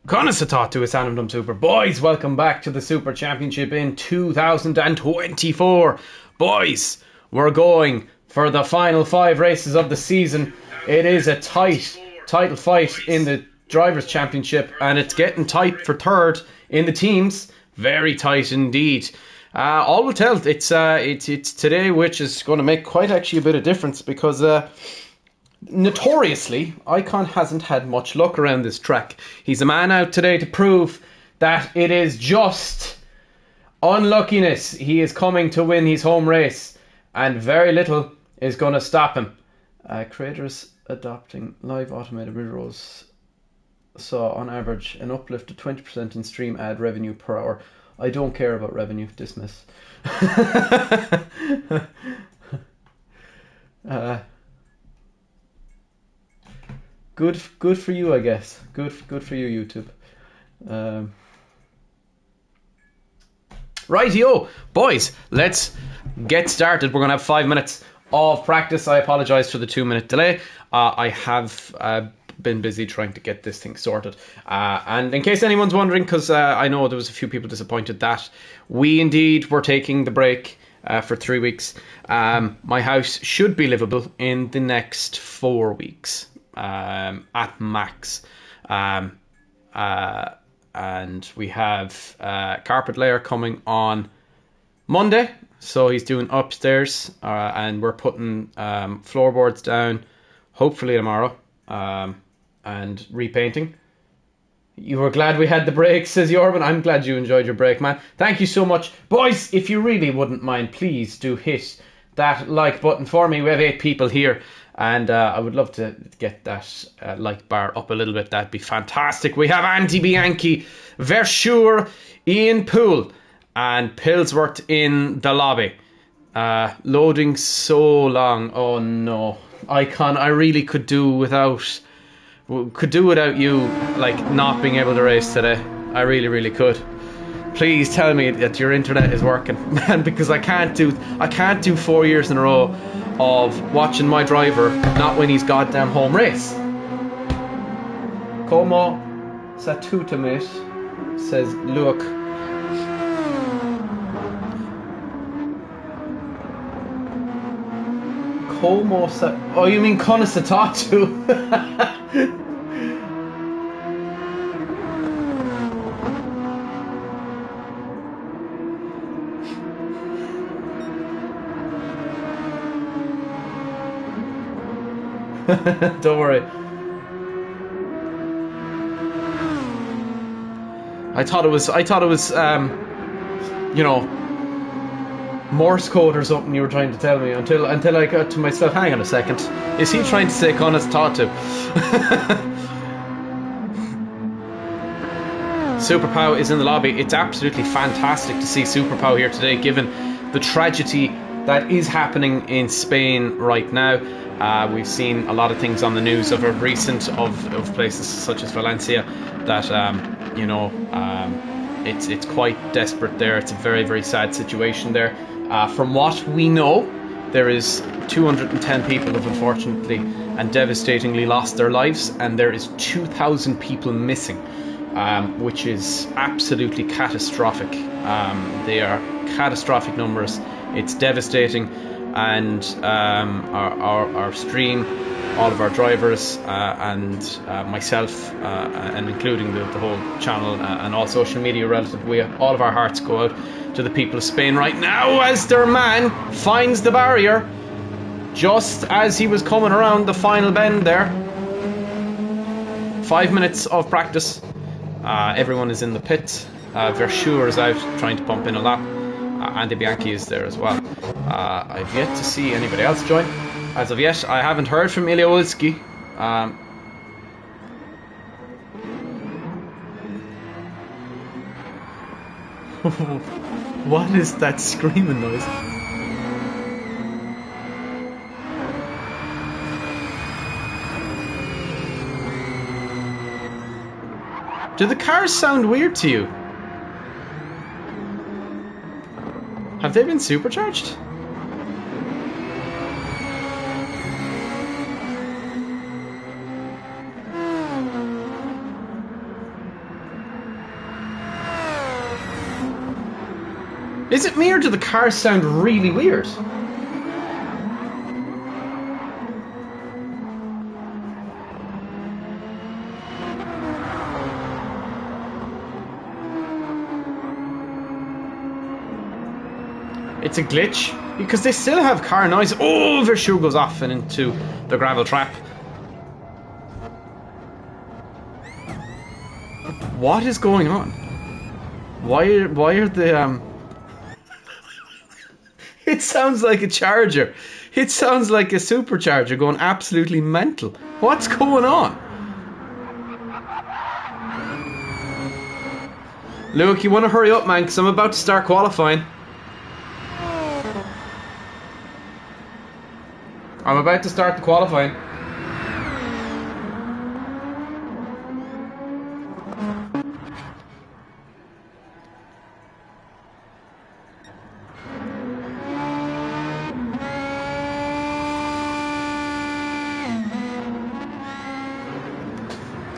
Conasatatu is Anandum Super. Boys, welcome back to the Super Championship in 2024. Boys, we're going for the final 5 races of the season. It is a tight title fight in the Drivers' Championship, and it's getting tight for third in the teams. Very tight indeed. All will tell. It's today, which is going to make quite actually a bit of difference because notoriously, Icon hasn't had much luck around this track. He's a man out today to prove that it is just unluckiness. He is coming to win his home race, and very little is going to stop him. Creators adopting live automated midrows saw on average an uplift of 20% in stream ad revenue per hour. I don't care about revenue. Dismiss. Good for you, I guess. Good for you, YouTube. Rightio, boys, let's get started. We're going to have 5 minutes of practice. I apologise for the 2-minute delay. I have been busy trying to get this thing sorted. And in case anyone's wondering, because I know there was a few people disappointed that we indeed were taking the break for 3 weeks. My house should be livable in the next 4 weeks. At max, and we have carpet layer coming on Monday, so he's doing upstairs, and we're putting floorboards down hopefully tomorrow, and repainting. You were glad we had the break, says Jorben. I'm glad you enjoyed your break, man. Thank you so much. Boys, if you really wouldn't mind, please do hit that like button for me. We have 8 people here, and I would love to get that like bar up a little bit. That'd be fantastic. We have Andy Bianchi, Verschure, Ian Poole, and Pillsworth in the lobby. Loading so long. Oh no, Icon. I really could do without you, like, not being able to race today. I really could. Please tell me that your internet is working, man, because I can't do 4 years in a row of watching my driver not win his goddamn home race. Como satutamit, says Luke. Como sat? Oh, you mean Conasatatu? Don't worry. I thought it was you know, Morse code or something you were trying to tell me until I got to myself. Hang on a second. Is he trying to say Connor's taught to? Superpow is in the lobby. It's absolutely fantastic to see Superpow here today, given the tragedy that is happening in Spain right now. We've seen a lot of things on the news of a recent of places such as Valencia that it's quite desperate there. It's a very sad situation there. From what we know, there is 210 people have unfortunately and devastatingly lost their lives, and there is 2,000 people missing, which is absolutely catastrophic. They are catastrophic numbers. It's devastating, and our stream, all of our drivers and myself, and including the whole channel and all social media relative, all of our hearts go out to the people of Spain right now as their man finds the barrier just as he was coming around the final bend there. 5 minutes of practice. Everyone is in the pit. Verschure is out trying to pump in a lap. Andy Bianchi is there as well. I've yet to see anybody else join. As of yet, I haven't heard from Ilya Wolski. What is that screaming noise? Do the cars sound weird to you? Have they been supercharged? Is it me or do the cars sound really weird? It's a glitch because they still have car noise. Oh, their shoe goes off and into the gravel trap. What is going on? Why are the It sounds like a charger. It sounds like a supercharger going absolutely mental. What's going on? Luke, you want to hurry up, man, because I'm about to start qualifying. I'm about to start the qualifying.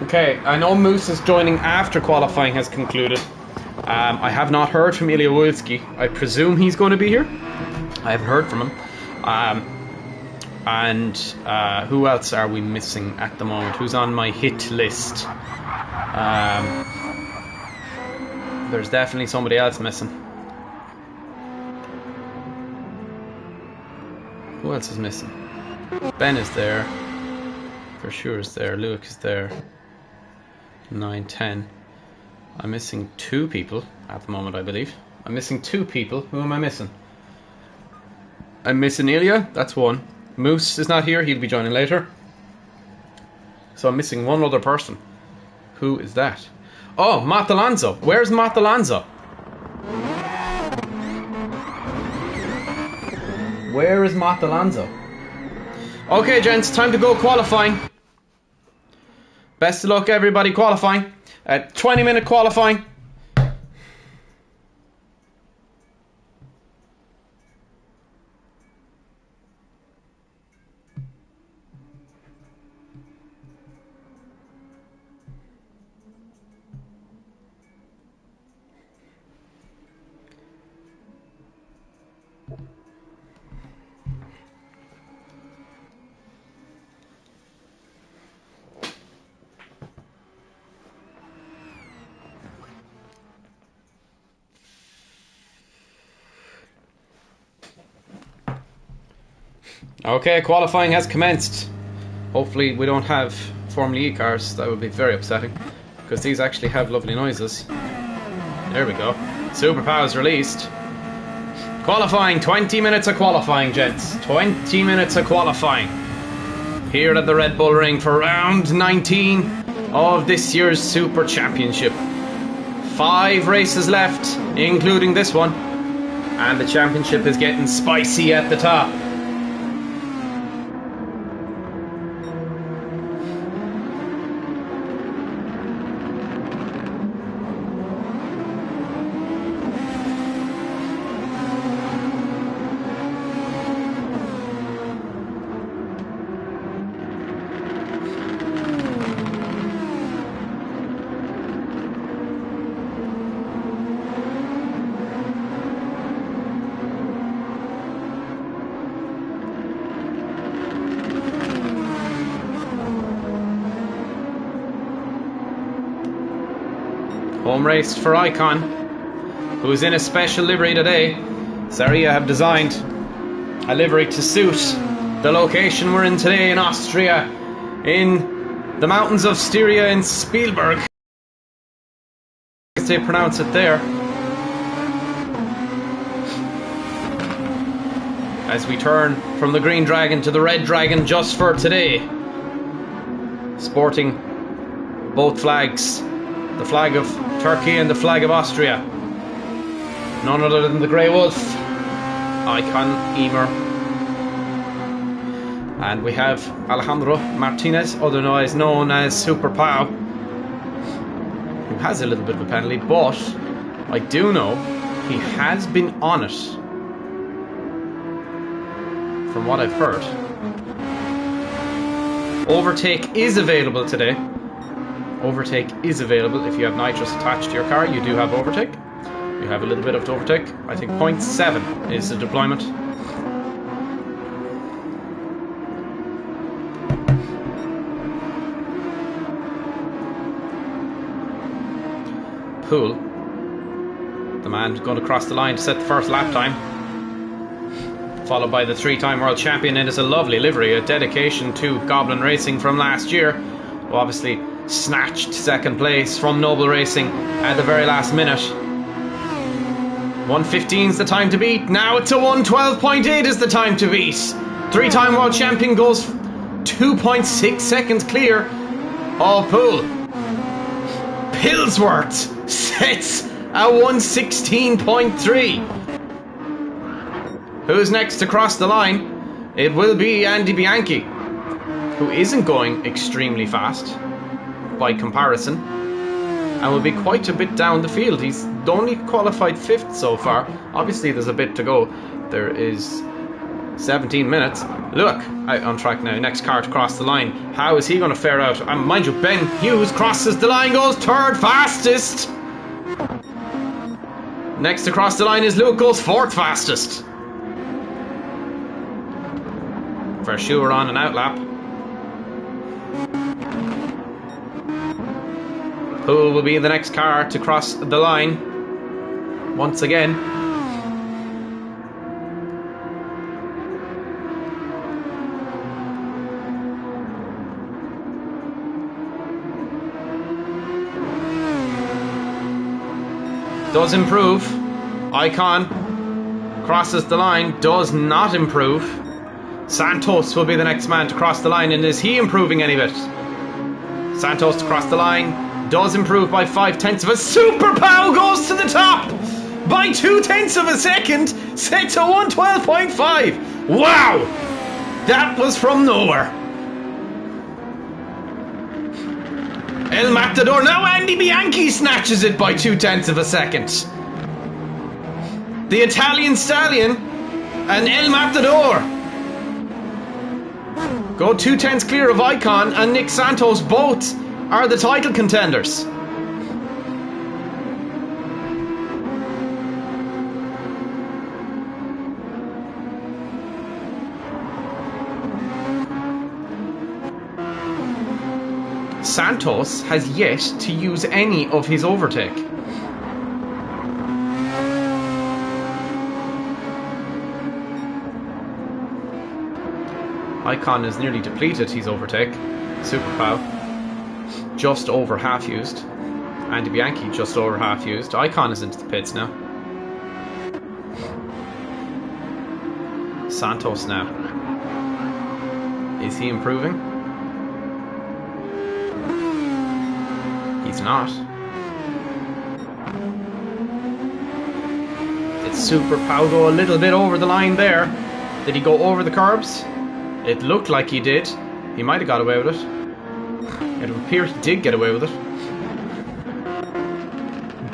Okay, I know Moose is joining after qualifying has concluded. I have not heard from Ilya Wilski. I presume he's going to be here. I haven't heard from him. And who else are we missing at the moment? Who's on my hit list? There's definitely somebody else missing. Who else is missing? Ben is there. For sure is there. Luke is there. 9, 10. I'm missing 2 people at the moment, I believe. I'm missing 2 people. Who am I missing? I'm missing Ilya. That's 1. Moose is not here. He'll be joining later. So I'm missing 1 other person. Who is that? Oh, Matt Alonso. Where's Matt Alonso? Where is Matt Alonso? Okay, gents, time to go qualifying. Best of luck, everybody, qualifying. 20-minute qualifying. Okay, qualifying has commenced. Hopefully we don't have Formula E cars. That would be very upsetting, because these actually have lovely noises. There we go. Superpowers released. Qualifying, 20 minutes of qualifying, gents. 20 minutes of qualifying. Here at the Red Bull Ring for round 19 of this year's Super Championship. 5 races left, including this one. And the championship is getting spicy at the top. Home race for Icon, who is in a special livery today. Saria have designed a livery to suit the location we're in today in Austria, in the mountains of Styria in Spielberg, as they pronounce it there. As we turn from the green dragon to the red dragon just for today, sporting both flags, the flag of Turkey and the flag of Austria. None other than the Grey Wolf, Icon Emer. And we have Alejandro Martinez, otherwise known as Super Pau, who has a little bit of a penalty, but I do know he has been on it, from what I've heard. Overtake is available today. Overtake is available if you have nitrous attached to your car. You do have overtake. You have a little bit of overtake. I think 0.7 is the deployment. Poole, the man going to cross the line to set the first lap time, followed by the 3-time world champion. It is a lovely livery, a dedication to Goblin Racing from last year, who obviously snatched second place from Noble Racing at the very last minute. 1:15 is the time to beat. Now it's a 1:12.8 is the time to beat. 3-time world champion goes 2.6 seconds clear of Poole. Pillsworth sets a 1:16.3. Who's next to cross the line? It will be Andy Bianchi, who isn't going extremely fast by comparison, and will be quite a bit down the field. He's only qualified 5th so far. Obviously there's a bit to go. There is 17 minutes. Look, out on track now. Next car to cross the line. How is he going to fare out? And mind you, Ben Hughes crosses the line, goes 3rd fastest. Next to cross the line is Luke, goes 4th fastest. Verschuer on an outlap. Poole will be the next car to cross the line once again. Does improve. Icon crosses the line, does not improve. Santos will be the next man to cross the line, and is he improving any bit? Santos to cross the line, does improve by 0.5 of a Super Pow goes to the top by 0.2 of a second, sets a 1:12.5. Wow! That was from nowhere. El Matador, now Andy Bianchi snatches it by 0.2 of a second. The Italian Stallion and El Matador go 0.2 clear of Icon and Nick Santos. Both are the title contenders. Santos has yet to use any of his overtake. Icon is nearly depleted his overtake. Super Pow just over half used. Andy Bianchi just over half used. Icon is into the pits now. Santos now. Is he improving? He's not. Did Super Pow go a little bit over the line there? Did he go over the curbs? It looked like he did. He might have got away with it. It would appear he did get away with it.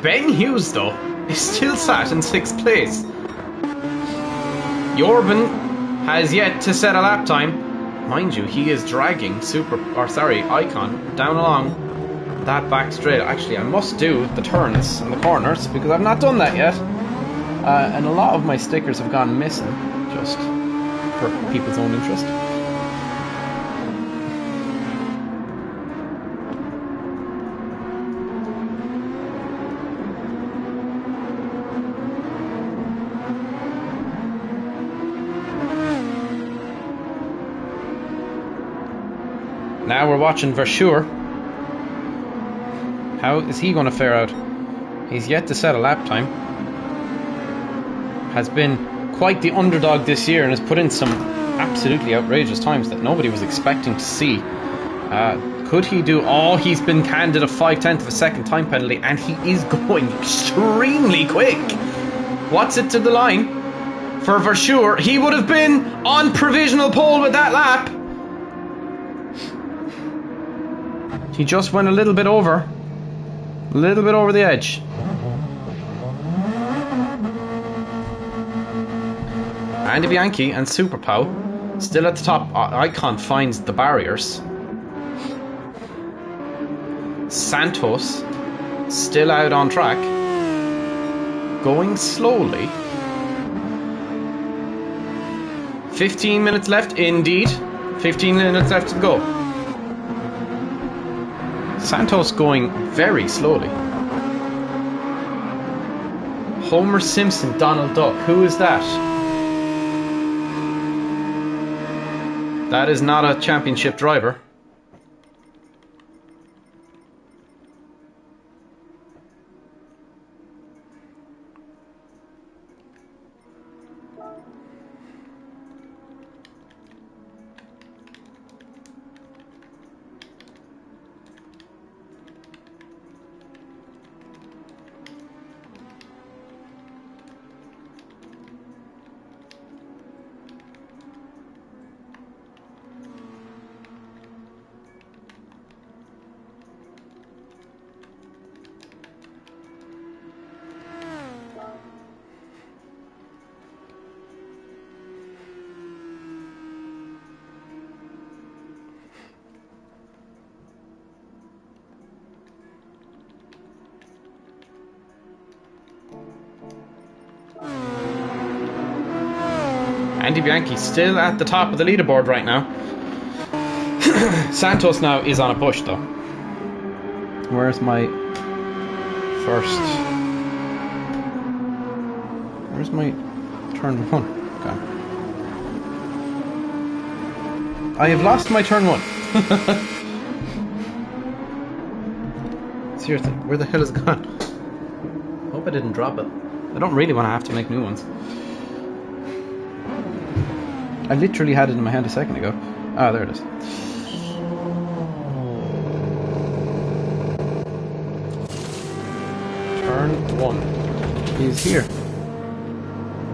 Ben Hughes, though, is still sat in 6th place. Jorben has yet to set a lap time. Mind you, he is dragging Icon down along that back straight. Actually, I must do the turns and the corners because I've not done that yet. And a lot of my stickers have gone missing, just for people's own interest. Now we're watching Verschuer. How is he going to fare out? He's yet to set a lap time. Has been quite the underdog this year and has put in some absolutely outrageous times that nobody was expecting to see. Could he do? Oh, he's been handed a 0.5 of a second time penalty, and he is going extremely quick. What's it to the line for Verschuer? He would have been on provisional pole with that lap. He just went a little bit over the edge. Andy Bianchi and Super Pow still at the top. Icon finds the barriers. Santos still out on track. going slowly. 15 minutes left, indeed. 15 minutes left to go. Santos going very slowly. Homer Simpson, Donald Duck. Who is that? That is not a championship driver. Andy Bianchi still at the top of the leaderboard right now. Santos now is on a push though. Where's my first? Where's my turn 1? Okay. I have lost my turn 1. Seriously, where the hell is it gone? Hope I didn't drop it. I don't really want to have to make new ones. I literally had it in my hand a second ago. Ah, there it is. Turn 1 is here.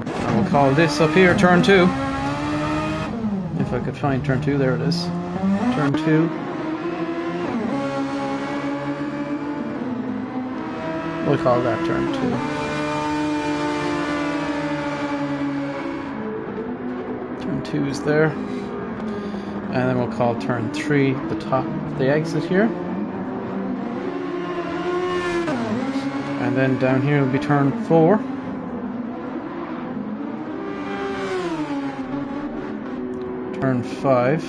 And we'll call this up here turn 2. If I could find turn 2, there it is. Turn 2. We'll call that turn 2. Turn 2 is there, and then we'll call turn 3 the top of the exit here, and then down here will be turn 4, turn 5.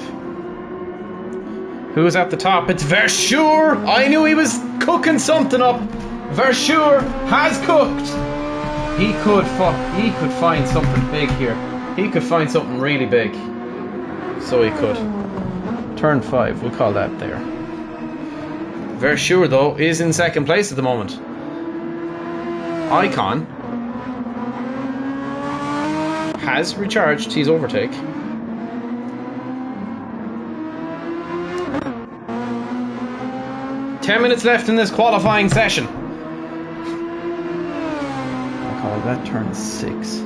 Who's at the top? It's Verschure! I knew he was cooking something up. Verschure has cooked. He could find something big here. He could find something really big. So he could. Turn 5, we'll call that there. Verschure, though, is in second place at the moment. Icon has recharged his overtake. Ten minutes left in this qualifying session. I'll call that turn 6.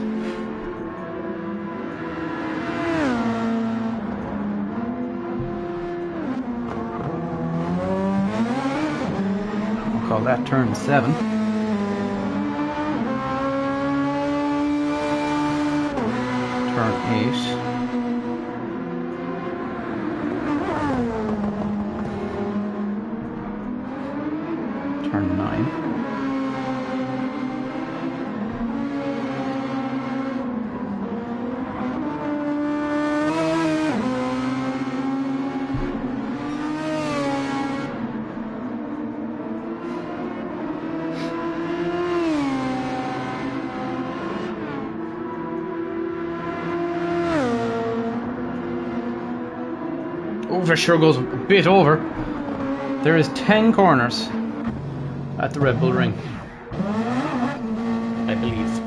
Call that turn 7. Turn 8. Turn 9. Sure goes a bit over. There is 10 corners at the Red Bull Ring, I believe.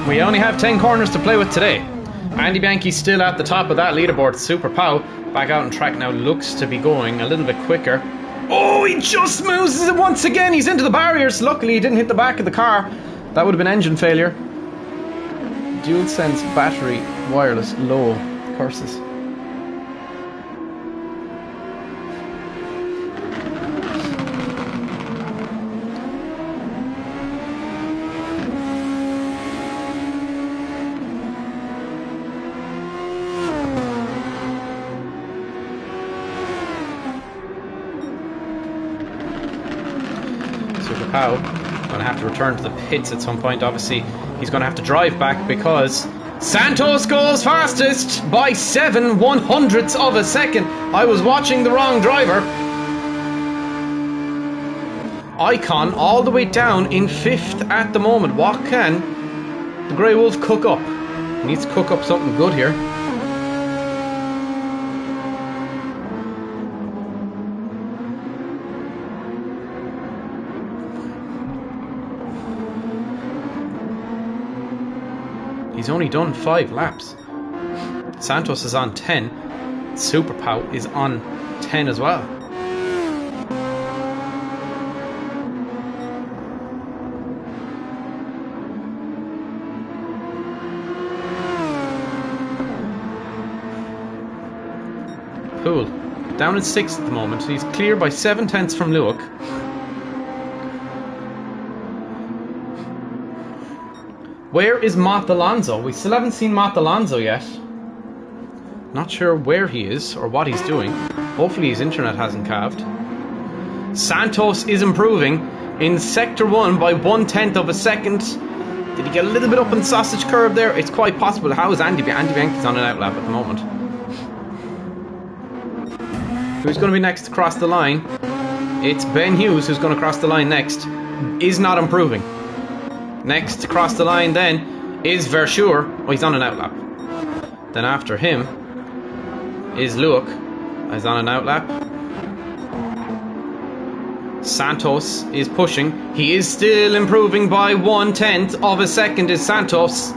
We only have 10 corners to play with today. Andy Bianchi still at the top of that leaderboard. Super Pow back out on track now, looks to be going a little bit quicker. Oh, he just moves it once again. He's into the barriers. Luckily he didn't hit the back of the car. That would have been engine failure. Dual sense battery wireless low. Curses. Super Pow going to have to return to the pits at some point. Obviously, he's going to have to drive back because Santos goes fastest by 7/100ths of a second. I was watching the wrong driver. Icon all the way down in 5th at the moment. What can the Grey Wolf cook up? He needs to cook up something good here. He's only done 5 laps. Santos is on 10. Super Pow is on 10 as well. Cool. Down in 6th at the moment. He's clear by 7/10ths from Luke. Where is Matt Alonso? We still haven't seen Matt Alonso yet. Not sure where he is or what he's doing. Hopefully his internet hasn't calved. Santos is improving in Sector 1 by 1/10 of a second. Did he get a little bit up on the sausage curve there? It's quite possible. How is Andy Bianchi's on an outlap at the moment? Who's going to be next to cross the line? It's Ben Hughes who's going to cross the line next. Is not improving. Next to cross the line then is Verschure. Oh, he's on an outlap. Then after him is Luke. He's on an outlap. Santos is pushing. He is still improving by 1/10 of a second is Santos.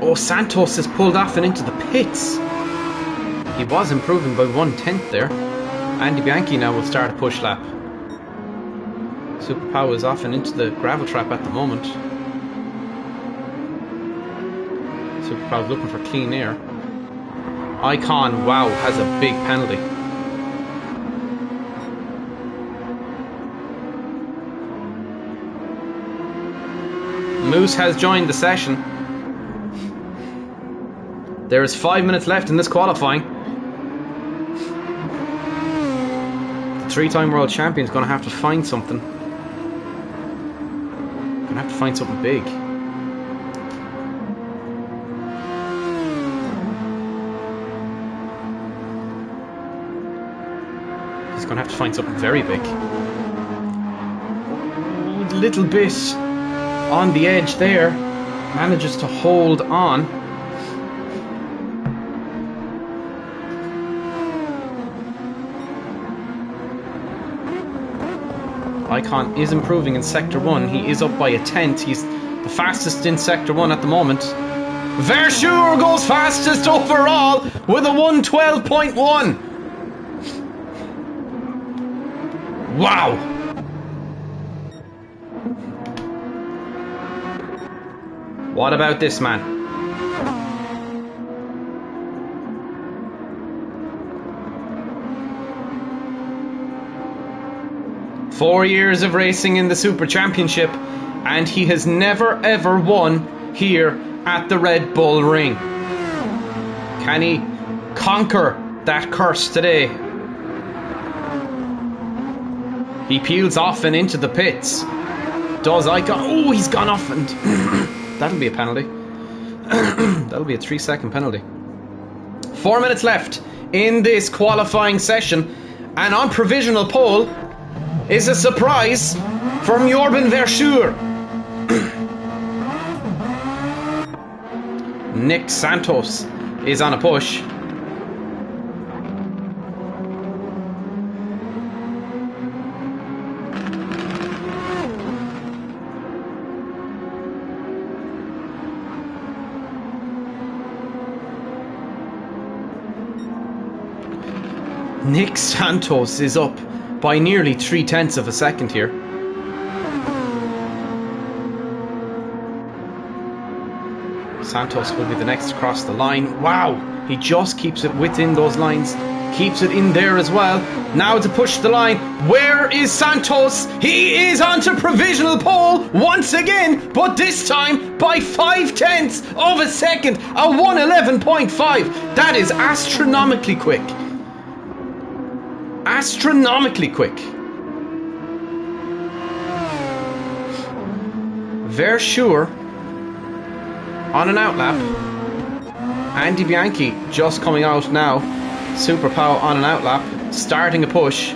Oh, Santos has pulled off and into the pits. He was improving by 1/10 there. Andy Bianchi now will start a push lap. Super Pow is off and into the gravel trap at the moment. Super Pow's looking for clean air. Icon, wow, has a big penalty. Moose has joined the session. There is 5 minutes left in this qualifying. The 3-time world champion is going to have to find something. Going to have to find something big. He's going to have to find something very big. Ooh, a little bit on the edge there. Manages to hold on. Icon is improving in Sector 1. He is up by 1/10. He's the fastest in Sector 1 at the moment. Verschure goes fastest overall with a 1:12.1. Wow. What about this man? Four years of racing in the Super Championship, and he has never ever won here at the Red Bull Ring. Can he conquer that curse today? He peels off and into the pits. Does Icon? Oh, he's gone off, and that'll be a penalty. That'll be a 3-second penalty. 4 minutes left in this qualifying session, and on provisional pole is a surprise from Jorben Verschure. Nick Santos is on a push. Nick Santos is up by nearly 3/10 of a second here. Santos will be the next to cross the line. Wow, he just keeps it within those lines. Keeps it in there as well. Now to push the line. Where is Santos? He is onto provisional pole once again, but this time by 0.5 of a second. A 1:11.5. That is astronomically quick. Astronomically quick. Versure on an outlap. Andy Bianchi just coming out now. Super Pow on an outlap, starting a push.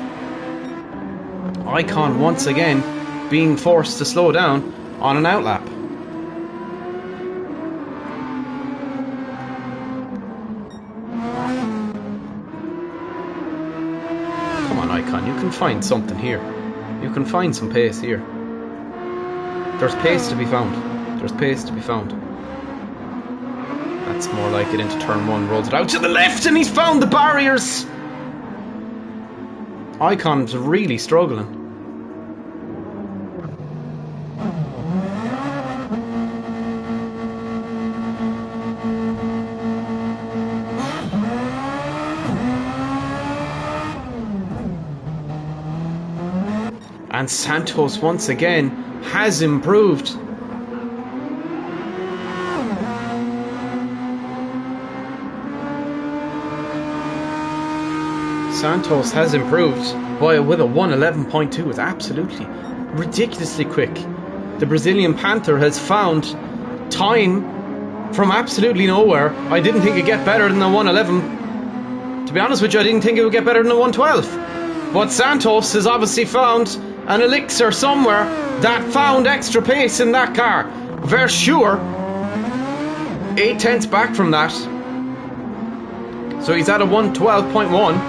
Icon once again being forced to slow down on an outlap. Come on, Icon, you can find something here. You can find some pace here. There's pace to be found. There's pace to be found. That's more like it into turn 1, rolls it out to the left, and he's found the barriers. Icon's really struggling. And Santos once again has improved. Santos has improved with a 1:11.2. It's absolutely ridiculously quick. The Brazilian Panther has found time from absolutely nowhere. I didn't think it'd get better than the 1:11. To be honest with you, I didn't think it would get better than the 1:12. But Santos has obviously found an elixir somewhere that found extra pace in that car. Versure 0.8 back from that. So he's at a 1:12.1.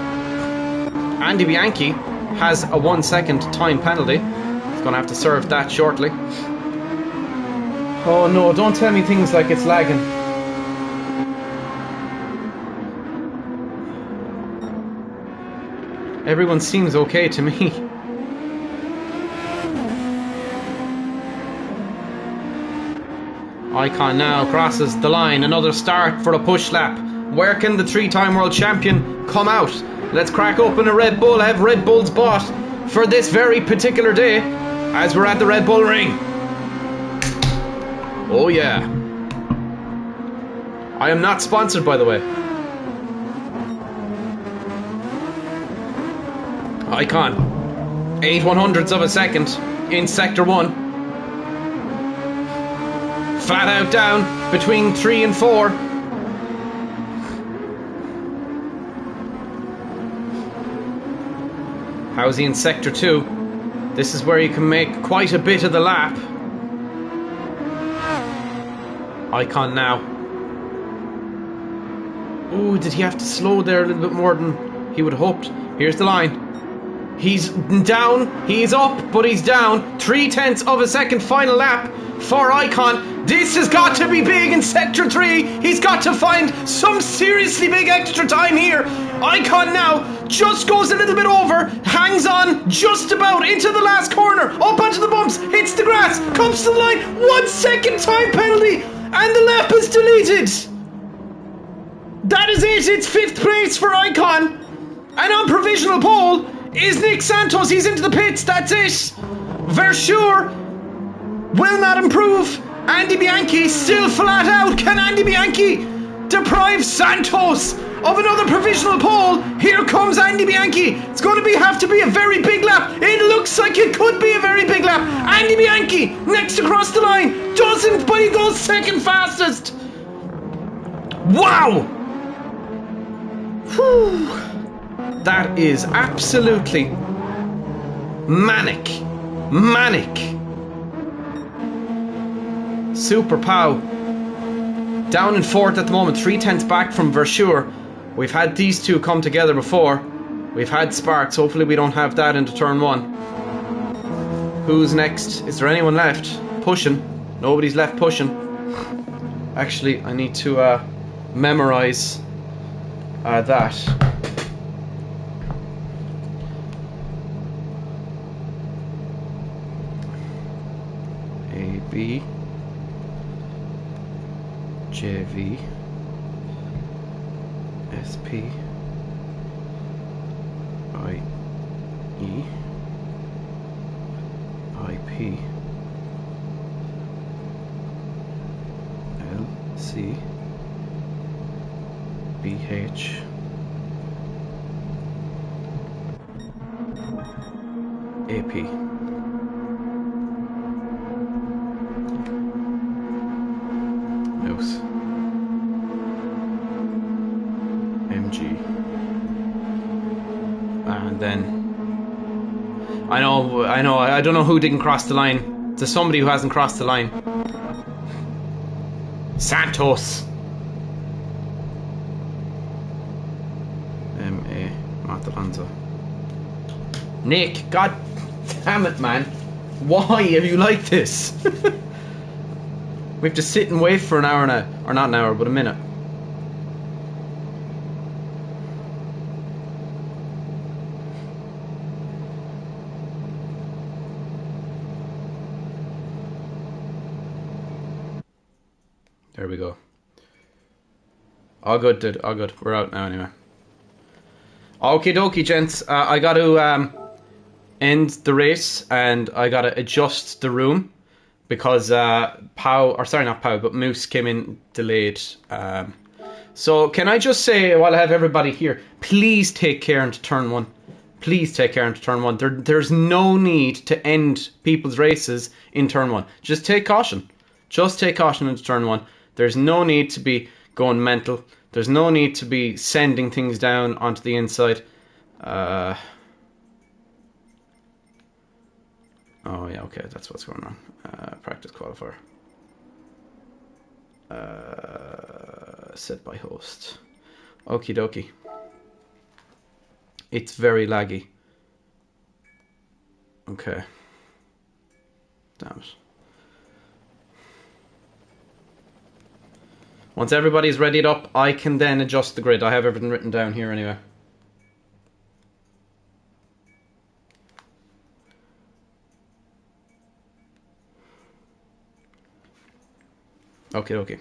Andy Bianchi has a 1 second time penalty. He's going to have to serve that shortly. Oh no, don't tell me things like it's lagging. Everyone seems okay to me. Icon now crosses the line. Another start for a push lap. Where can the 3-time world champion come out? Let's crack open a Red Bull. I have Red Bulls bought for this very particular day as we're at the Red Bull ring. Oh yeah. I am not sponsored, by the way. Icon 8/100ths of a second in sector 1. Flat out down between 3 and 4. How's he in sector 2? This is where you can make quite a bit of the lap. Icon now. Ooh, did he have to slow there a little bit more than he would have hoped? Here's the line. He's down, he's up, but he's down. 0.3 of a second final lap for Icon. This has got to be big in sector 3. He's got to find some seriously big extra time here. Icon now just goes a little bit over, hangs on just about into the last corner, up onto the bumps, hits the grass, comes to the line. 1 second time penalty, and the lap is deleted. That is it. It's 5th place for Icon. And on provisional pole is Nick Santos. He's into the pits. That's it. Versure will not improve. Andy Bianchi still flat out. Can Andy Bianchi deprive Santos of another provisional pole? Here comes Andy Bianchi. It's going to have to be a very big lap. It looks like it could be a very big lap. Andy Bianchi next across the line. Doesn't, but he goes second fastest. Wow. Whew. That is absolutely manic. Super Pow down in 4th at the moment, 0.3 back from Versure. We've had these two come together before. We've had sparks. Hopefully we don't have that into turn 1. Who's next? Is there anyone left pushing? Nobody's left pushing. Actually, I need to memorize that. A, B, JV, SP, IE, IP, LC, BH, AP. Mouse. MG. And then I don't know who didn't cross the line. There's somebody who hasn't crossed the line. Santos. MA Matalanza. Nick, god damn it, man. Why are you like this? We have to sit and wait for an hour now. Or not an hour, but a minute. There we go. All good, dude. All good. We're out now anyway. Okie dokie, gents. I got to end the race and I got to adjust the room because Moose came in delayed. So can I just say, while I have everybody here, please take care into turn one. Please take care into turn one. There's no need to end people's races in turn one. Just take caution. Just take caution into turn one. There's no need to be going mental. There's no need to be sending things down onto the inside. Oh yeah, okay, that's what's going on. Practice qualifier. Set by host. Okie dokie. It's very laggy. Okay. Damn it. Once everybody's readied up, I can then adjust the grid. I have everything written down here anyway. Okay, okay.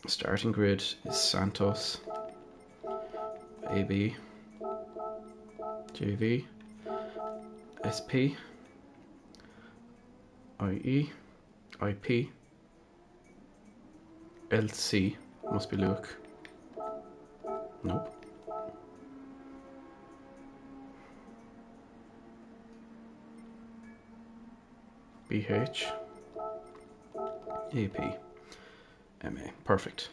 Starting grid is Santos, AB, JV, SP, IE, IP, LC, must be Luke. Nope. BH, AP, MA. Perfect.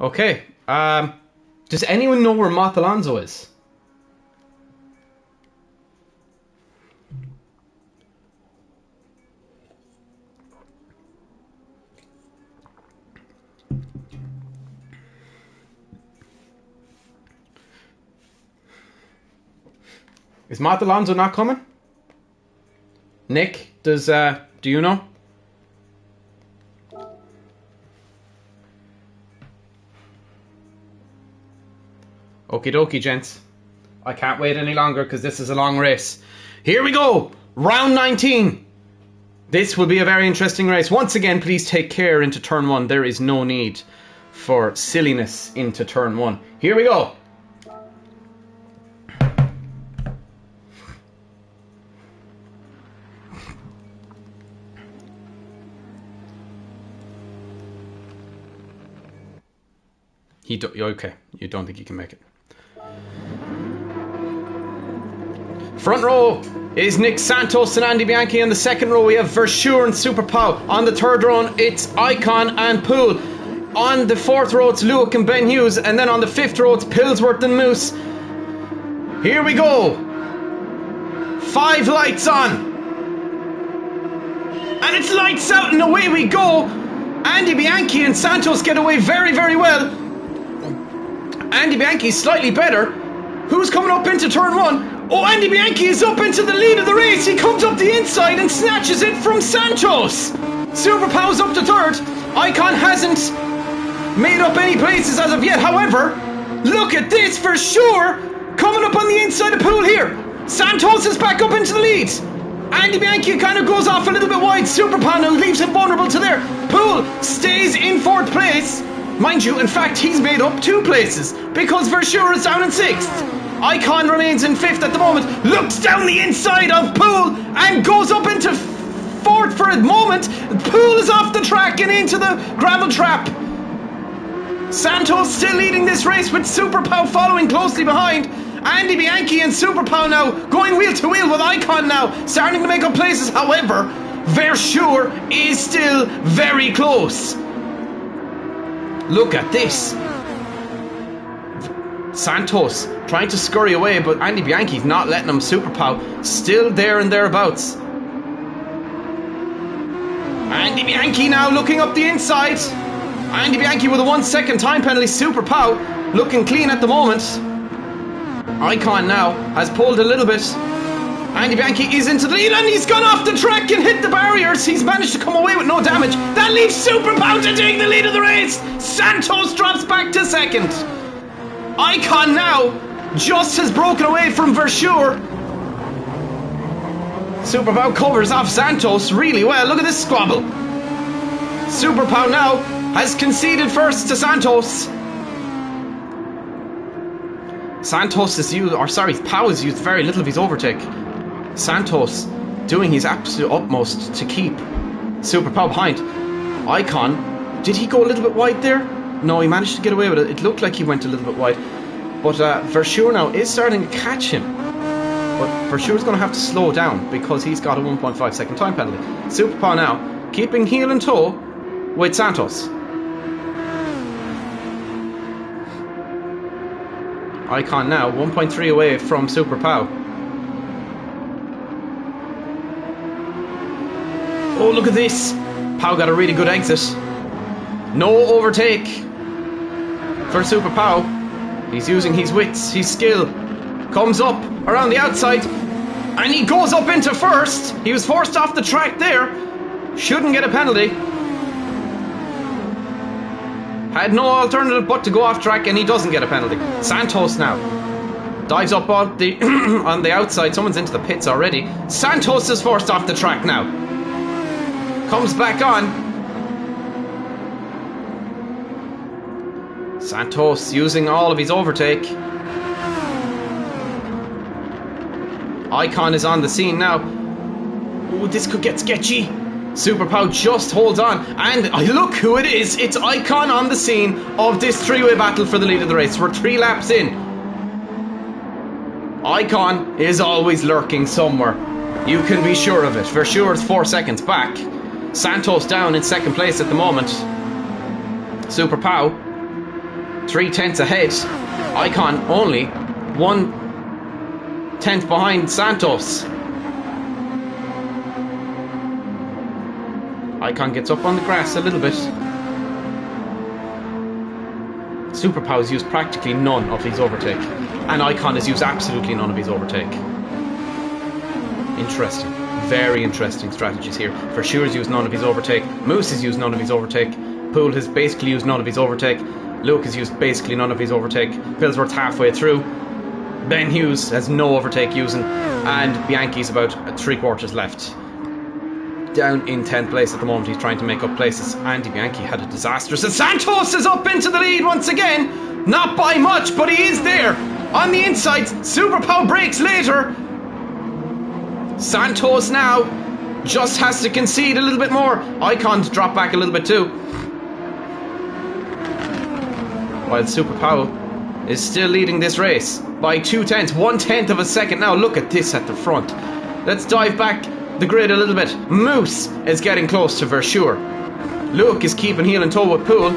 Okay. Does anyone know where Matalanzo is? Is Matalanzo not coming? Nick, do you know? Okie dokie, gents. I can't wait any longer because this is a long race. Here we go! Round 19. This will be a very interesting race. Once again, please take care into turn one. There is no need for silliness into turn one. Here we go. Okay, you don't think you can make it. Front row is Nick Santos and Andy Bianchi. On the second row we have Versure and Super Pow. On the third row it's Icon and Poole. On the fourth row it's Luke and Ben Hughes. And then on the fifth row it's Pillsworth and Moose. Here we go. 5 lights on. And it's lights out and away we go. Andy Bianchi and Santos get away very, very well. Andy Bianchi is slightly better. Who's coming up into turn one? Oh, Andy Bianchi is up into the lead of the race. He comes up the inside and snatches it from Santos. Super Pow's up to third. Icon hasn't made up any places as of yet. However, look at this for sure. Coming up on the inside of Pool here. Santos is back up into the lead. Andy Bianchi kind of goes off a little bit wide. Super Pow now leaves him vulnerable to there. Pool stays in 4th place. Mind you, in fact, he's made up 2 places because Verschure is down in 6th. Icon remains in 5th at the moment. Looks down the inside of Pool and goes up into 4th for a moment. Pool is off the track and into the gravel trap. Santos still leading this race with Super Pow following closely behind. Andy Bianchi and Super Pow now going wheel to wheel with Icon now starting to make up places. However, Verschure is still very close. Look at this. Santos trying to scurry away, but Andy Bianchi's not letting him. Super Pow still there and thereabouts. Andy Bianchi now looking up the inside. Andy Bianchi with a 1 second time penalty. Super Pow looking clean at the moment. Icon now has pulled a little bit. Andy Bianchi is into the lead and he's gone off the track and hit the barriers. He's managed to come away with no damage. That leaves Super Pow to take the lead of the race. Santos drops back to 2nd. Icon now just has broken away from Verschure. Super Pow covers off Santos really well. Look at this squabble. Super Pow now has conceded first to Santos. Pow has used very little of his overtake. Santos doing his absolute utmost to keep Super Pow behind. Icon, did he go a little bit wide there? No, he managed to get away with it. It looked like he went a little bit wide. But Verschure now is starting to catch him. But Verschure's going to have to slow down because he's got a 1.5 second time penalty. Super Pow now keeping heel and toe with Santos. Icon now 1.3 away from Super Pow. Oh, look at this. Pow got a really good exit. No overtake for Super Pow. He's using his wits, his skill. Comes up around the outside and he goes up into 1st. He was forced off the track there. Shouldn't get a penalty. Had no alternative but to go off track and he doesn't get a penalty. Santos now dives up on the on the outside. Someone's into the pits already. Santos is forced off the track now. Comes back on. Santos using all of his overtake. Icon is on the scene now. Oh, this could get sketchy. Super Pow just holds on, and look who it is. It's Icon on the scene of this 3-way battle for the lead of the race. We're 3 laps in. Icon is always lurking somewhere. You can be sure of it. Verschure is 4 seconds back. Santos down in 2nd place at the moment. Super Pow 3/10 ahead. Icon only 1/10 behind Santos. Icon gets up on the grass a little bit. Super Pow has used practically none of his overtake, and Icon has used absolutely none of his overtake. Interesting, very interesting strategies here. Verschure's used none of his overtake. Moose has used none of his overtake. Poole has basically used none of his overtake. Luke has used basically none of his overtake. Pillsworth's halfway through. Ben Hughes has no overtake using, and Bianchi's about 3/4 left. Down in 10th place at the moment. He's trying to make up places. Andy Bianchi had a disastrous, and Santos is up into the lead once again. Not by much, but he is there on the inside. Super Pow breaks later. Santos now just has to concede a little bit more. Icon to drop back a little bit too, while Super Pow is still leading this race by 2/10, 1/10 of a second. Now look at this at the front. Let's dive back the grid a little bit. Moose is getting close to Verschure. Luke is keeping heel and toe with Poole,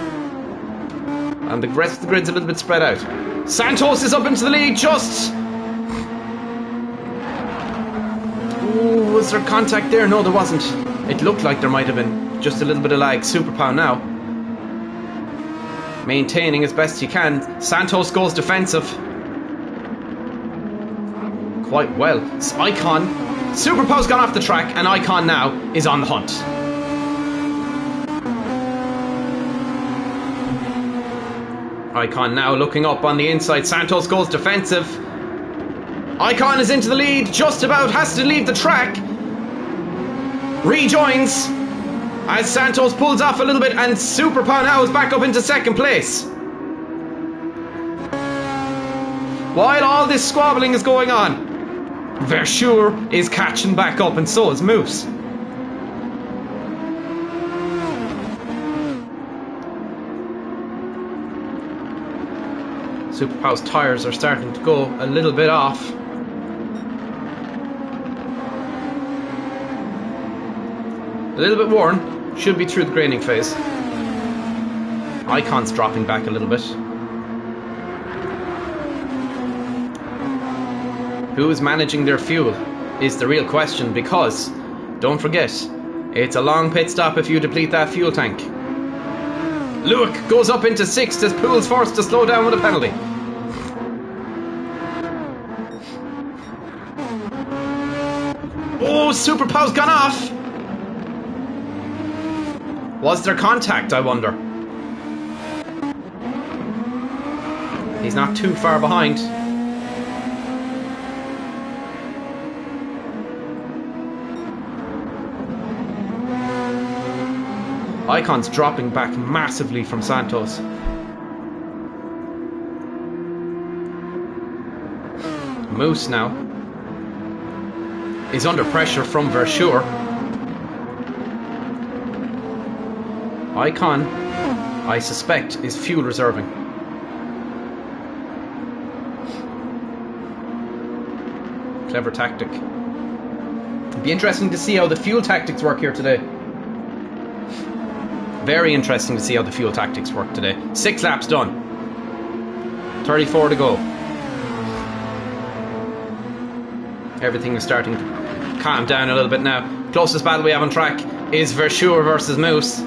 and the rest of the grid's a little bit spread out. Santos is up into the lead just. Ooh, was there contact there? No, there wasn't. It looked like there might have been just a little bit of lag. Super Pow now maintaining as best he can. Santos goes defensive quite well. Icon, Super Pow's gone off the track, and Icon now is on the hunt. Icon now looking up on the inside. Santos goes defensive. Icon is into the lead, just about has to leave the track. Rejoins as Santos pulls off a little bit, and Super Pow now is back up into second place. While all this squabbling is going on, Verschure is catching back up, and so is Moose. Super Pow's tyres are starting to go a little bit off. A little bit worn, should be through the graining phase. Icon's dropping back a little bit. Who is managing their fuel is the real question, because, don't forget, it's a long pit stop if you deplete that fuel tank. Luke goes up into 6th as Poole's forced to slow down with a penalty. Oh, Super Pow's gone off. Was there contact, I wonder? He's not too far behind. Icon's dropping back massively from Santos. Moose now is under pressure from Verschure. Icon, I suspect, is fuel reserving. Clever tactic. It'd be interesting to see how the fuel tactics work here today. Very interesting to see how the fuel tactics work today. 6 laps done. 34 to go. Everything is starting to calm down a little bit now. Closest battle we have on track is Verschure versus Moose.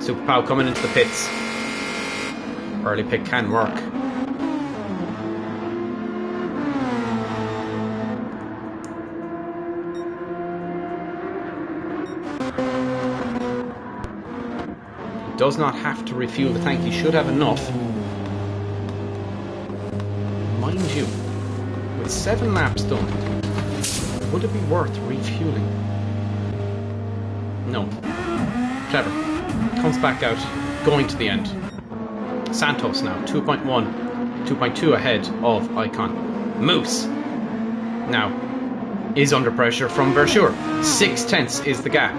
Super Pow coming into the pits. Early pick can work. Does not have to refuel the tank. He should have enough. Mind you, with 7 laps done, would it be worth refueling? No. Clever. Comes back out, going to the end. Santos now, 2.1, 2.2 ahead of Icon. Moose now is under pressure from Verschure. 6/10 is the gap.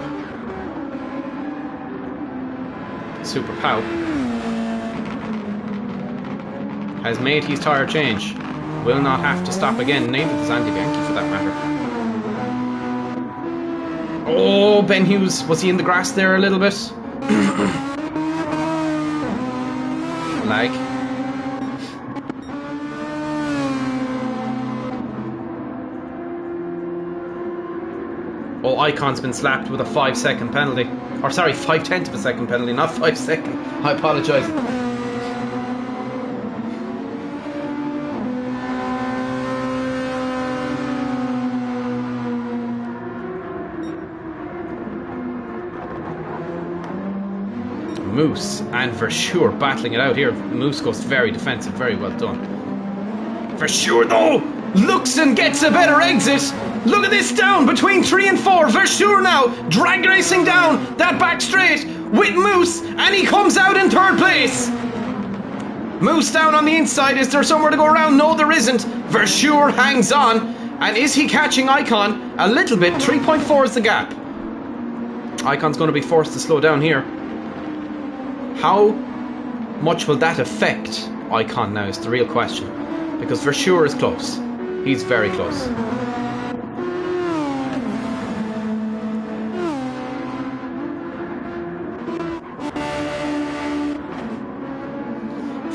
Super Pow has made his tyre change. Will not have to stop again. Neither does Andy Bianchi for that matter. Oh, Ben Hughes. Was he in the grass there a little bit? Lag. Oh, Icon's been slapped with a 5-second penalty. Or sorry, 5/10 of a second penalty, not 5 seconds. I apologise. Moose and Verschure battling it out here. Moose goes very defensive, very well done. Verschure though looks and gets a better exit. Look at this down between 3 and 4. Verschure now drag racing down that back straight with Moose, and he comes out in 3rd place. Moose down on the inside. Is there somewhere to go around? No, there isn't. Verschure hangs on, and is he catching Icon? A little bit. 3.4 is the gap. Icon's going to be forced to slow down here. How much will that affect Icon now is the real question, because Verschure is close. He's very close.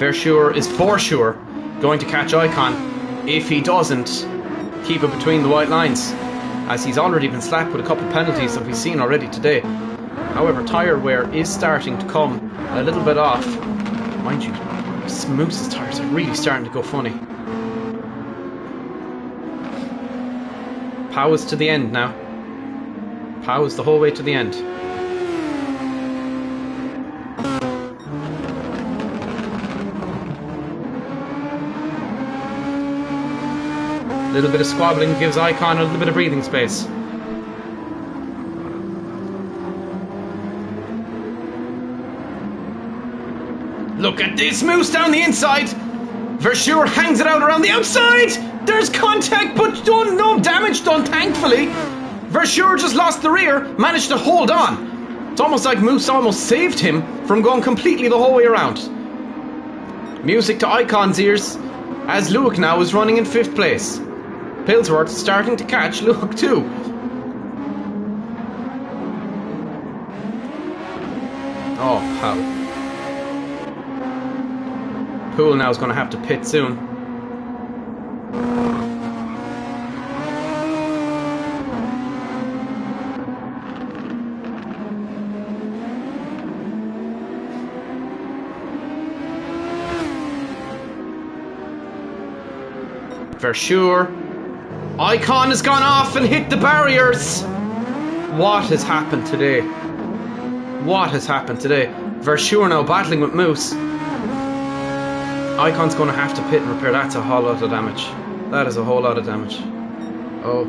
Verschure is for sure going to catch Icon if he doesn't keep it between the white lines, as he's already been slapped with a couple of penalties that we've seen already today. However, tyre wear is starting to come a little bit off. Mind you, Moose's tyres are really starting to go funny. Pow is to the end now. Pow is the whole way to the end. A little bit of squabbling gives Icon a little bit of breathing space. Look at this, Moose down the inside. Versure hangs it out around the outside. There's contact, but done, no damage done, thankfully. Versure just lost the rear, managed to hold on. It's almost like Moose almost saved him from going completely the whole way around. Music to Icon's ears, as Luke now is running in 5th place. Pillsworth starting to catch Luke too. Oh, how. Poole now is going to have to pit soon. For sure. Icon has gone off and hit the barriers. What has happened today? What has happened today? Versure now battling with Moose. Icon's going to have to pit and repair. That's a whole lot of damage. That is a whole lot of damage. Oh,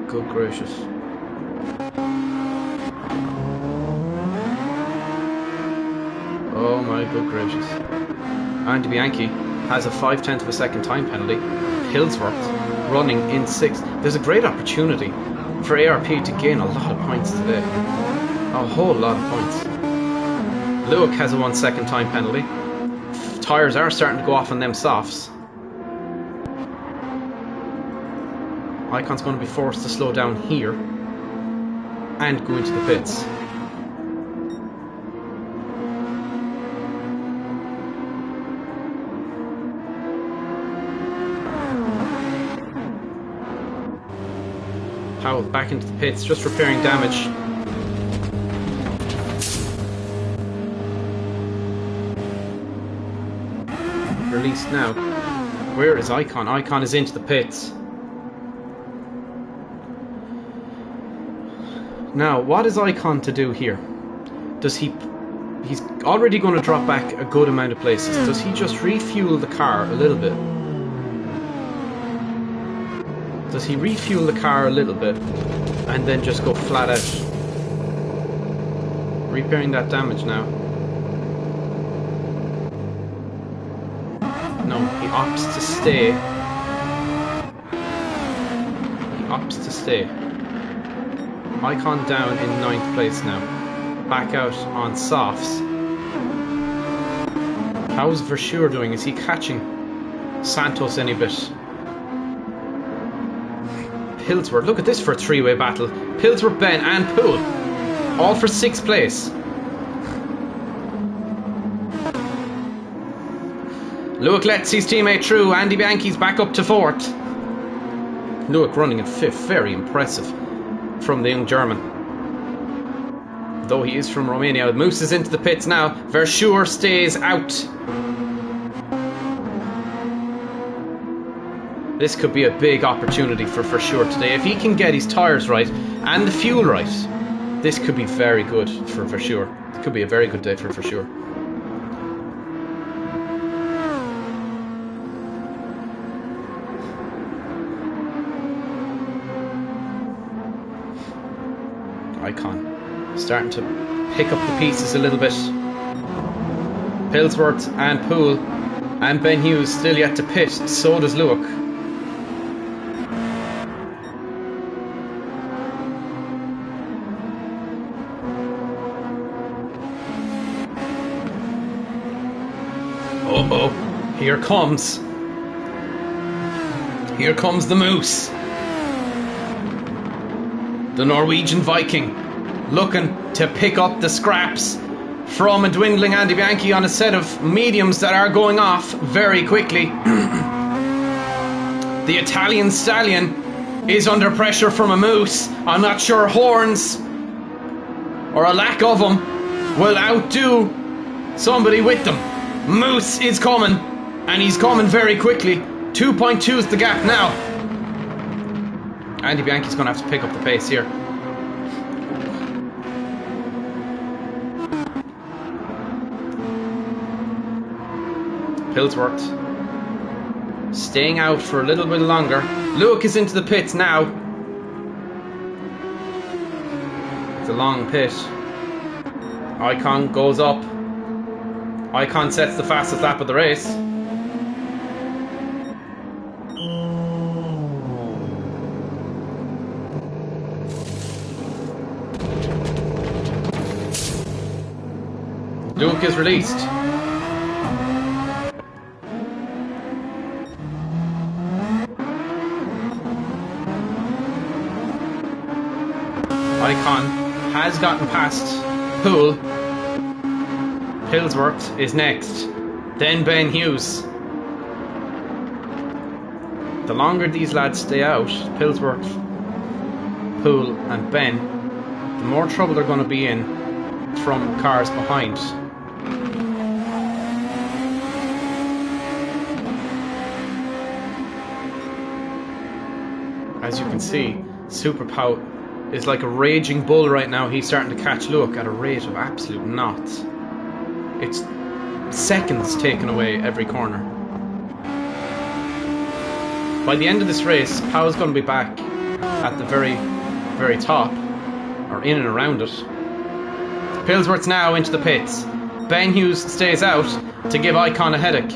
good gracious. Oh my good gracious. Andy Bianchi has a 5/10 of a second time penalty. Pillsworth running in 6th. There's a great opportunity for ARP to gain a lot of points today. A whole lot of points. Luke has a 1 second time penalty. Tyres are starting to go off on them softs. Icon's going to be forced to slow down here and go into the pits. Powell back into the pits, just repairing damage. Released now. Where is Icon? Icon is into the pits. Now, what is Icon to do here? Does he... He's already going to drop back a good amount of places. Does he just refuel the car a little bit? Does he refuel the car a little bit and then just go flat out? Repairing that damage now. No, he opts to stay. He opts to stay. Icon down in 9th place now. Back out on softs. How's Versure doing? Is he catching Santos any bit? Pillsworth, look at this for a 3-way battle. Pillsworth, Ben and Poole. All for 6th place. Luke lets his teammate through. Andy Bianchi's back up to 4th. Luke running in 5th. Very impressive from the young German. Though he is from Romania. Moose is into the pits now. Versure stays out. This could be a big opportunity for Versure today. If he can get his tyres right and the fuel right, this could be very good for Versure. It could be a very good day for Versure. Icon starting to pick up the pieces a little bit. Pillsworth and Poole and Ben Hughes still yet to pit. So does Luke. Uh-oh, here comes the Moose. The Norwegian Viking looking to pick up the scraps from a dwindling Andy Bianchi on a set of mediums that are going off very quickly. The Italian Stallion is under pressure from a Moose. I'm not sure horns or a lack of them will outdo somebody with them. Moose is coming, and he's coming very quickly. 2.2 is the gap now. Andy Bianchi's going to have to pick up the pace here. Pillsworth staying out for a little bit longer. Luke is into the pits now. It's a long pit. Icon goes up. Icon sets the fastest lap of the race. Luke is released. Icon has gotten past Poole. Pillsworth is next. Then Ben Hughes. The longer these lads stay out, Pillsworth, Poole and Ben, the more trouble they're going to be in from cars behind. As you can see, Super Pow is like a raging bull right now. He's starting to catch Luke at a rate of absolute knots. It's seconds taken away every corner. By the end of this race, Pow's going to be back at the very, very top, or in and around it. Pillsworth's now into the pits. Ben Hughes stays out to give Icon a headache.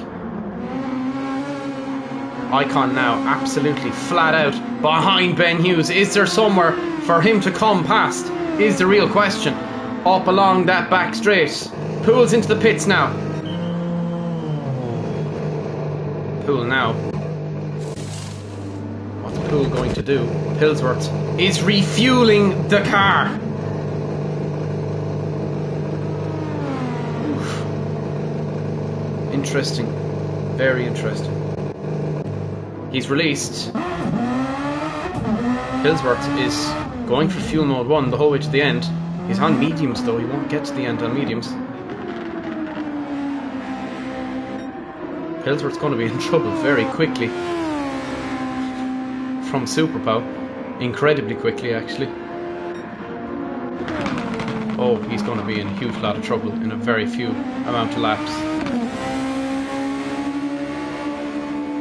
Icon now absolutely flat out behind Ben Hughes. Is there somewhere for him to come past? Is the real question. Up along that back straight. Poole's into the pits now. Poole now. What's Poole going to do? Pillsworth is refueling the car. Oof. Interesting. Very interesting. He's released. Pillsworth is going for fuel mode 1 the whole way to the end. He's on mediums though, he won't get to the end on mediums. Pillsworth's going to be in trouble very quickly. From Super Pow. Incredibly quickly actually. Oh, he's going to be in a huge lot of trouble in a very few amount of laps.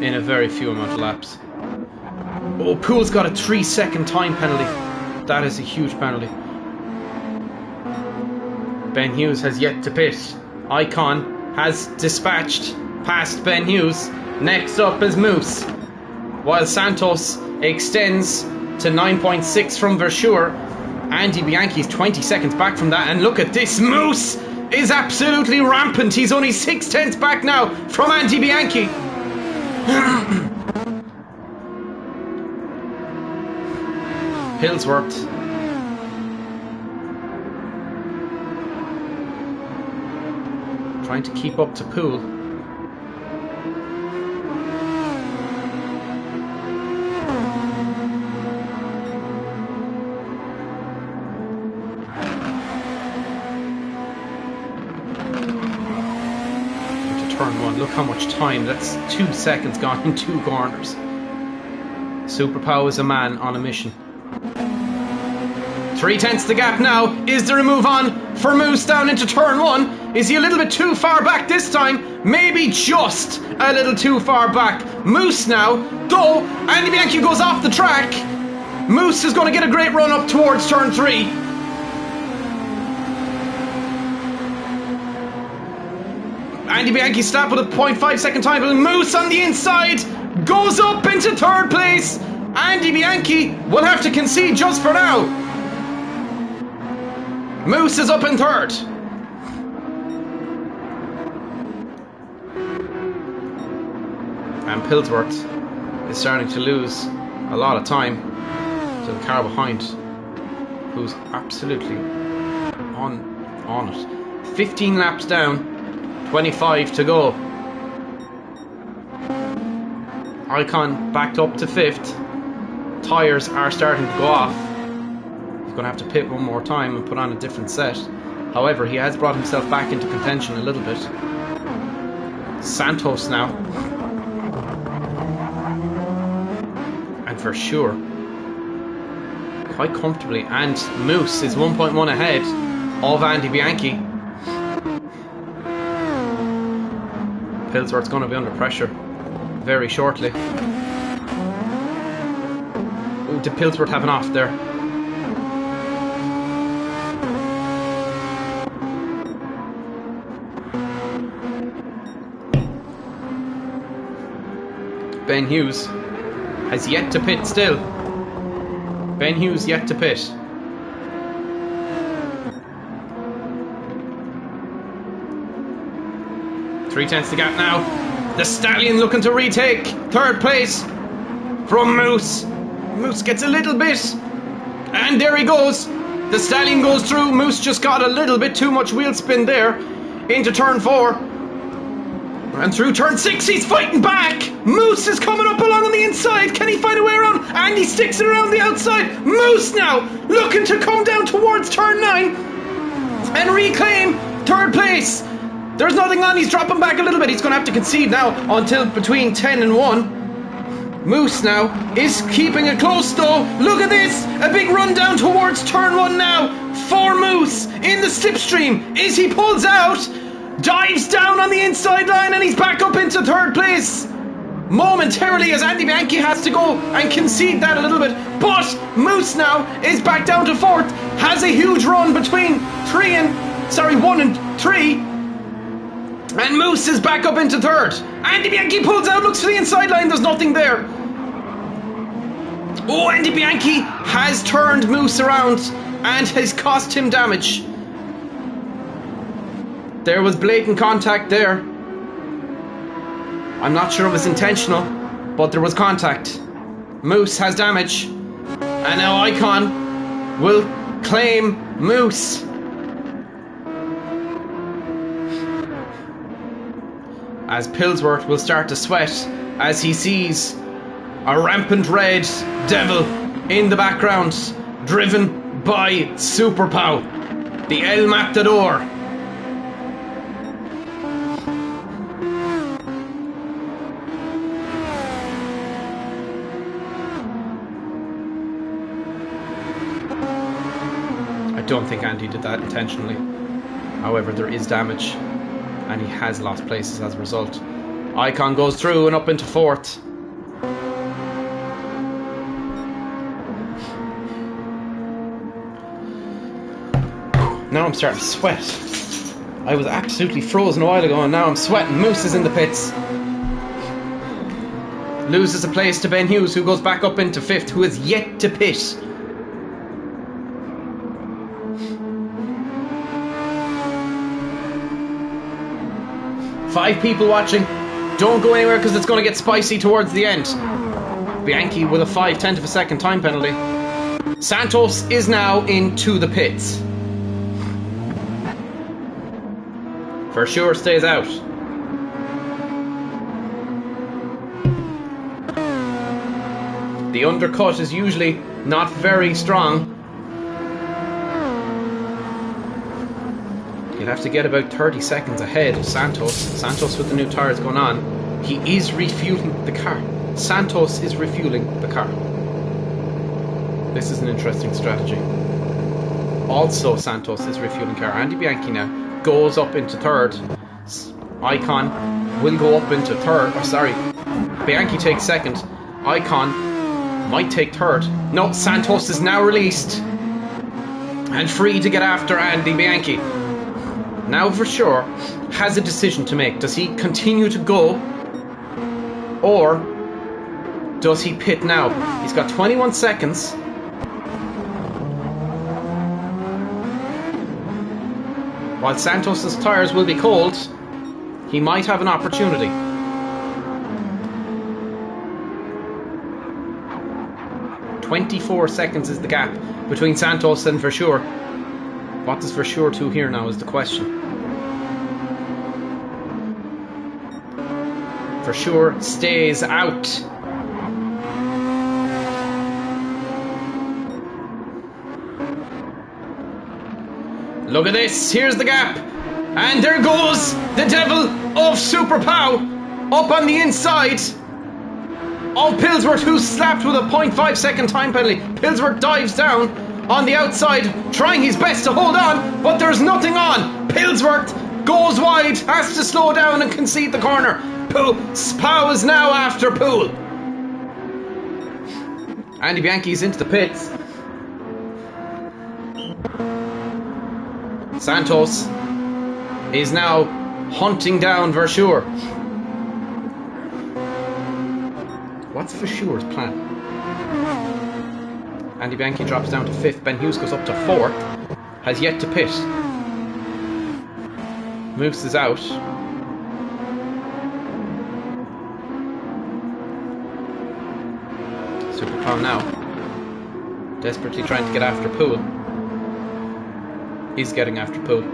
In a very few amount of laps. Oh, Poole's got a 3-second time penalty. That is a huge penalty. Ben Hughes has yet to pit. Icon has dispatched past Ben Hughes. Next up is Moose. While Santos extends to 9.6 from Verschure. Andy Bianchi's 20 seconds back from that. And look at this. Moose is absolutely rampant. He's only 6/10 back now from Andy Bianchi. Pillsworth trying to keep up to Poole. Into turn 1, look how much time, that's 2 seconds gone in 2 corners. Super Pow is a man on a mission. 3/10 the gap now. Is there a move on for Moose down into turn 1? Is he a little bit too far back this time? Maybe just a little too far back. Moose now, though, Andy Bianchi goes off the track. Moose is going to get a great run up towards turn 3. Andy Bianchi stopped with a 0.5 second time, but Moose on the inside goes up into 3rd place. Andy Bianchi will have to concede just for now. Moose is up in 3rd. And Pillsworth is starting to lose a lot of time to the car behind, who's absolutely on it. 15 laps down, 25 to go. Icon backed up to 5th. Tyres are starting to go off. He's going to have to pit one more time and put on a different set. However, he has brought himself back into contention a little bit. Santos now. And for sure, quite comfortably. And Moose is 1.1 ahead of Andy Bianchi. Pillsworth's going to be under pressure very shortly. Ooh, did Pillsworth have an off there? Ben Hughes has yet to pit still. Ben Hughes yet to pit. Three-tenths the gap now. The Stallion looking to retake third place from Moose. Moose gets a little bit. And there he goes. The Stallion goes through. Moose just got a little bit too much wheel spin there. Into turn 4. And through turn 6, he's fighting back. Moose is coming up along on the inside. Can he find a way around? And he sticks it around the outside. Moose now looking to come down towards turn 9 and reclaim third place. There's nothing on. He's dropping back a little bit. He's going to have to concede now until between 10 and 1. Moose now is keeping it close though. Look at this. A big run down towards turn 1 now for Moose in the slipstream. As he pulls out, dives down on the inside line, and he's back up into third place momentarily as Andy Bianchi has to go and concede that a little bit. But Moose now is back down to 4th. Has a huge run between 1 and 3. And Moose is back up into 3rd. Andy Bianchi pulls out, looks for the inside line. There's nothing there. Oh, Andy Bianchi has turned Moose around and has cost him damage. There was blatant contact there. I'm not sure it was intentional, but there was contact. Moose has damage. And now Icon will claim Moose. As Pillsworth will start to sweat as he sees a rampant red devil in the background, driven by Super Pow, the El Matador. I don't think Andy did that intentionally. However, there is damage, and he has lost places as a result. Icon goes through and up into 4th. Now I'm starting to sweat. I was absolutely frozen a while ago, and now I'm sweating. Moose is in the pits. Loses a place to Ben Hughes, who goes back up into 5th, who is yet to pit. Five people watching. Don't go anywhere because it's going to get spicy towards the end. Bianchi with a 5/10 of a second time penalty. Santos is now into the pits. For sure stays out. The undercut is usually not very strong. You'll have to get about 30 seconds ahead of Santos. Santos with the new tyres going on. He is refueling the car. Santos is refueling the car. This is an interesting strategy. Also, Santos is refueling the car. Andy Bianchi now goes up into 3rd. Icon will go up into 3rd. Oh, sorry. Bianchi takes 2nd. Icon might take 3rd. No, Santos is now released and free to get after Andy Bianchi. Now for sure has a decision to make. Does he continue to go, or does he pit now? He's got 21 seconds. While Santos' tyres will be cold, he might have an opportunity. "24 seconds is the gap between Santos and Versure. What does Versure do here now is the question. Versure stays out. Look at this, here's the gap. And there goes the devil of Super Pow up on the inside of Pillsworth, who's slapped with a 0.5 second time penalty. Pillsworth dives down on the outside, trying his best to hold on, but there's nothing on. Pillsworth goes wide, has to slow down and concede the corner. Pow is now after Poole. Andy Bianchi's into the pits. Santos is now hunting down Verschoor. What's Verschoor's plan? Andy Bianchi drops down to 5th. Ben Hughes goes up to 4th. Has yet to pit. Moose is out. Super Crown now. Desperately trying to get after Poole. He's getting after Poole.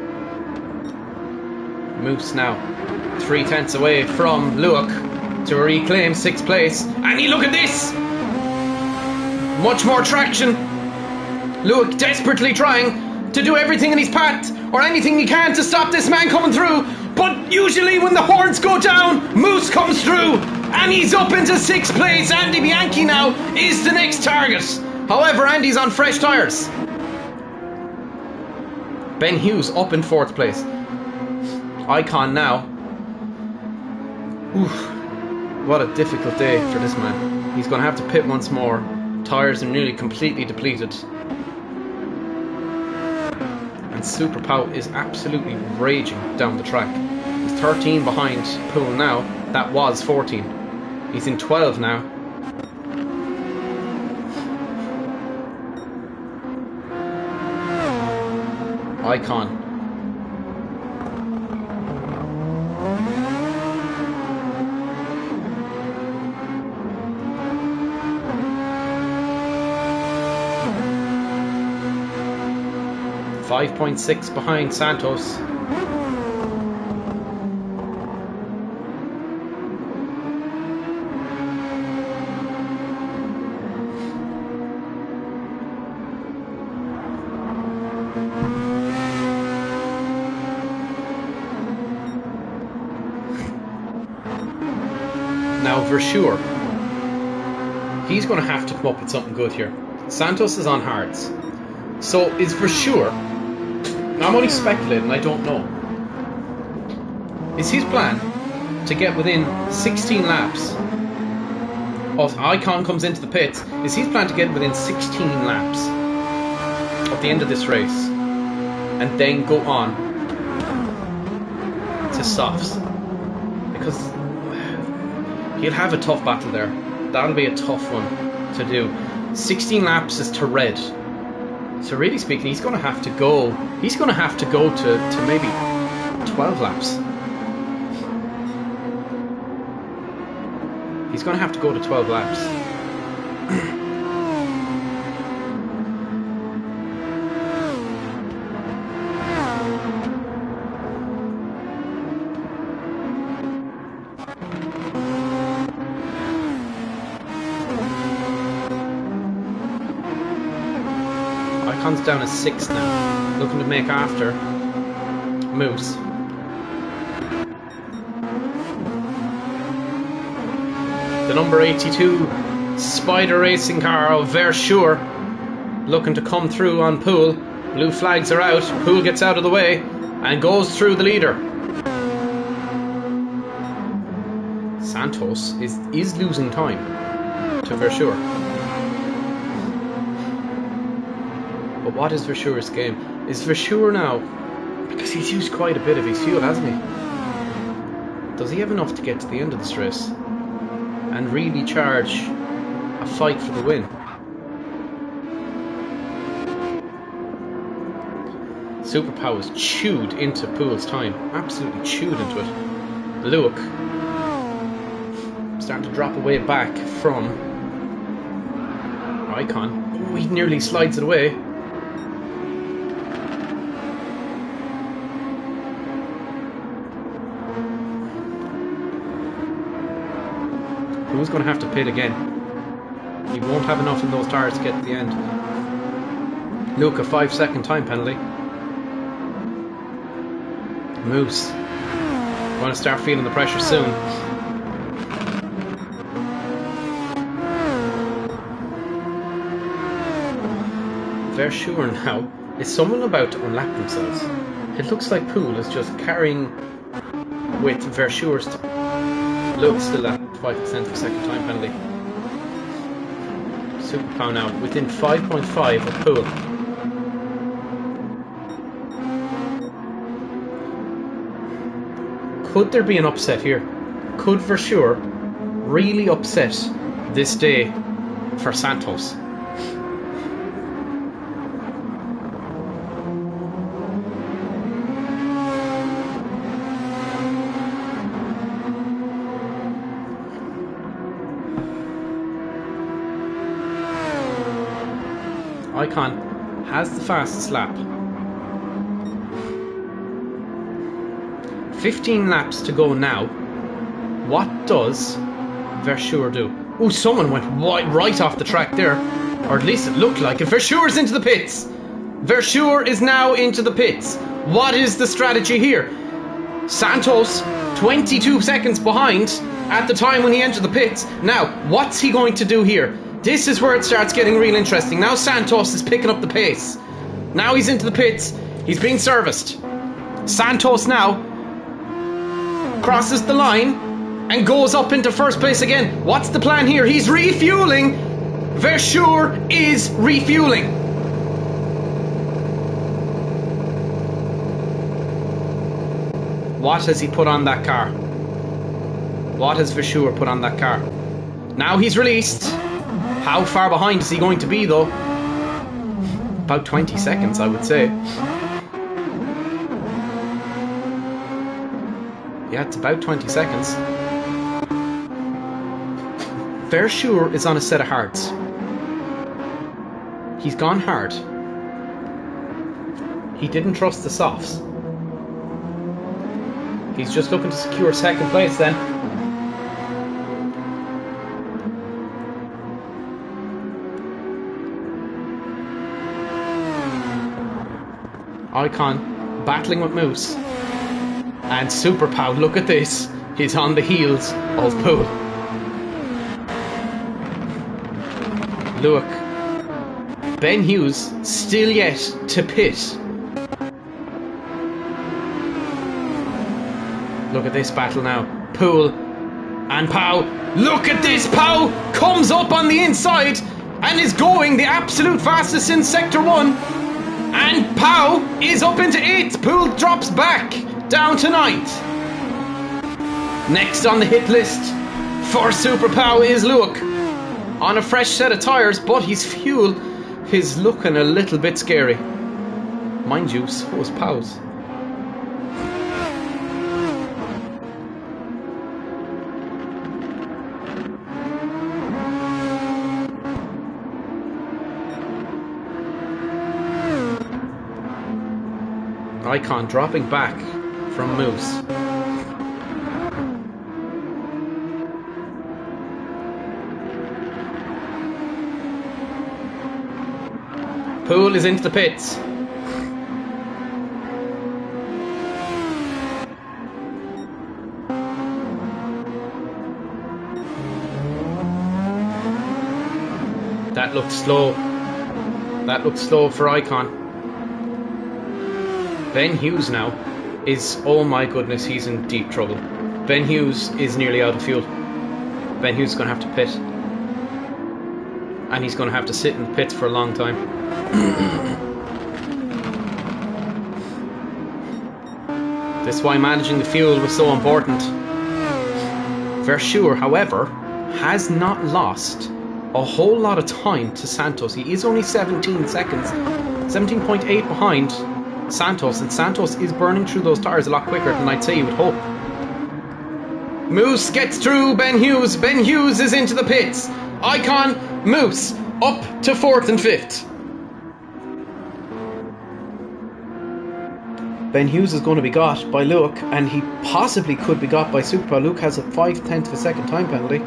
Moose now 3/10 away from Luak to reclaim 6th place. And you look at this! Much more traction. Luak desperately trying to do everything in his path or anything he can to stop this man coming through. But usually when the horns go down, Moose comes through. And he's up into 6th place. Andy Bianchi now is the next target. However, Andy's on fresh tyres. Ben Hughes up in 4th place. Icon now. Oof. What a difficult day for this man. He's going to have to pit once more. Tyres are nearly completely depleted. And Super Pow is absolutely raging down the track. He's 13 behind Poole now. That was 14. He's in 12 now. Icon. .6 behind Santos. Now Verschoor. He's going to have to come up with something good here. Santos is on hards. So is Verschoor. Now I'm only speculating, I don't know. Is his plan to get within 16 laps of Icon comes into the pits? Is his plan to get within 16 laps at the end of this race and then go on to softs? Because he'll have a tough battle there. That'll be a tough one to do. 16 laps is to red. So really speaking, he's going to have to go. He's going to have to go to maybe 12 laps. He's going to have to go to 12 laps. Icon's down as 6th now, looking to make after Moose. The number 82 Spider racing car of Verschoor looking to come through on Poole. Blue flags are out. Poole gets out of the way and goes through the leader. Santos is losing time to Verschoor. But what is Verschoor's game? Is Verschoor now, because he's used quite a bit of his fuel, hasn't he? Does he have enough to get to the end of this race and really charge a fight for the win? Super Pow is chewed into Poole's time. Absolutely chewed into it. Luak starting to drop away back from Icon. Oh, he nearly slides it away. Who's going to have to pit again? He won't have enough in those tyres to get to the end. Luke, a 5-second time penalty. Moose going to start feeling the pressure soon. Verschoor now. Is someone about to unlap themselves? It looks like Poole is just carrying with Verschuur's. Look, still at 5% for second time penalty. Super Pow now within 5.5 of Poole. Could there be an upset here? Could Verschuur really upset this day for Santos? Icon has the fastest lap. 15 laps to go now. What does Verschuur do? Oh, someone went right off the track there. Or at least it looked like it. Verschuur's into the pits. Verschuur is now into the pits. What is the strategy here? Santos, 22 seconds behind at the time when he entered the pits. Now, what's he going to do here? This is where it starts getting real interesting. Now Santos is picking up the pace. Now he's into the pits. He's being serviced. Santos now crosses the line and goes up into first place again. What's the plan here? He's refueling. Verschuur is refueling. What has he put on that car? What has Verschuur put on that car? Now he's released. How far behind is he going to be though? About 20 seconds, I would say. Yeah, it's about 20 seconds. Verschuur is on a set of hards. He's gone hard. He didn't trust the softs. He's just looking to secure second place then. Icon battling with Moose. And Super Pow, look at this. He's on the heels of Poole. Look. Ben Hughes still yet to pit. Look at this battle now. Poole and Pow. Look at this. Pow comes up on the inside and is going the absolute fastest in Sector 1. And Pow is up into 8th. Poole drops back down to 9th. Next on the hit list for Super Pow is Luke. On a fresh set of tyres, but his fuel is looking a little bit scary. Mind you, so is Pow's. Icon dropping back from Moose. Poole is into the pits. That looked slow. That looked slow for Icon. Ben Hughes now is, oh my goodness, he's in deep trouble. Ben Hughes is nearly out of fuel. Ben Hughes is going to have to pit. And he's going to have to sit in the pits for a long time. This is why managing the fuel was so important. Verschuur, however, has not lost a whole lot of time to Santos. He is only 17 seconds, 17.8 behind Santos, and Santos is burning through those tyres a lot quicker than I'd say you would hope. Moose gets through Ben Hughes. Ben Hughes is into the pits. Icon, Moose up to 4th and 5th. Ben Hughes is going to be got by Luke, and he possibly could be got by Super Pow. Luke has a 5/10 of a second time penalty.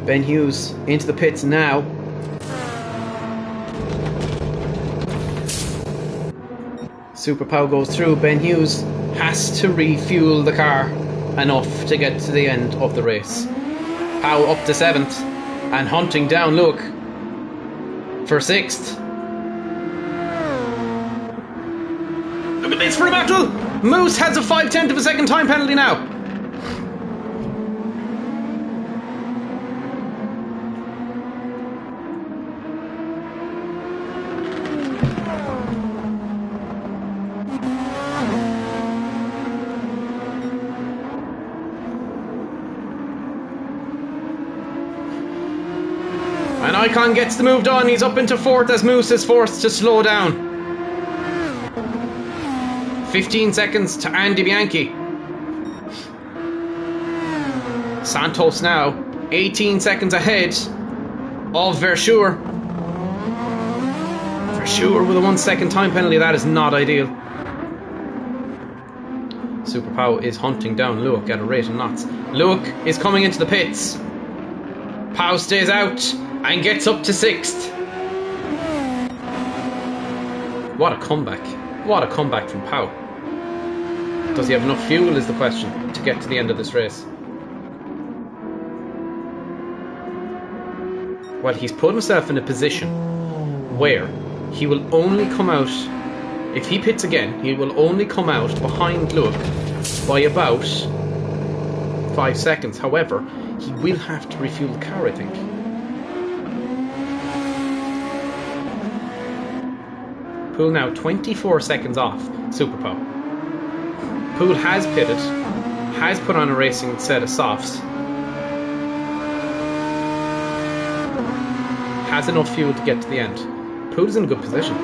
Ben Hughes into the pits now. Super Pow goes through. Ben Hughes has to refuel the car enough to get to the end of the race. Pow up to 7th and hunting down Luke for 6th. Look at this for a battle! Moose has a 5/10 of a second time penalty now. And Icon gets the move done. He's up into 4th as Moose is forced to slow down. 15 seconds to Andy Bianchi. Santos now 18 seconds ahead of Verschoor. Verschoor with a 1 second time penalty. That is not ideal. Super Pow is hunting down Luke at a rate of knots. Luke is coming into the pits. Pow stays out and gets up to 6th. What a comeback. What a comeback from Pow. Does he have enough fuel is the question to get to the end of this race. Well, he's put himself in a position where he will only come out, if he pits again, he will only come out behind Luke by about 5 seconds. However, he will have to refuel the car, I think. Pool now 24 seconds off Super Pow. Pool has pitted, has put on a racing set of softs, has enough fuel to get to the end. Pool's in a good position.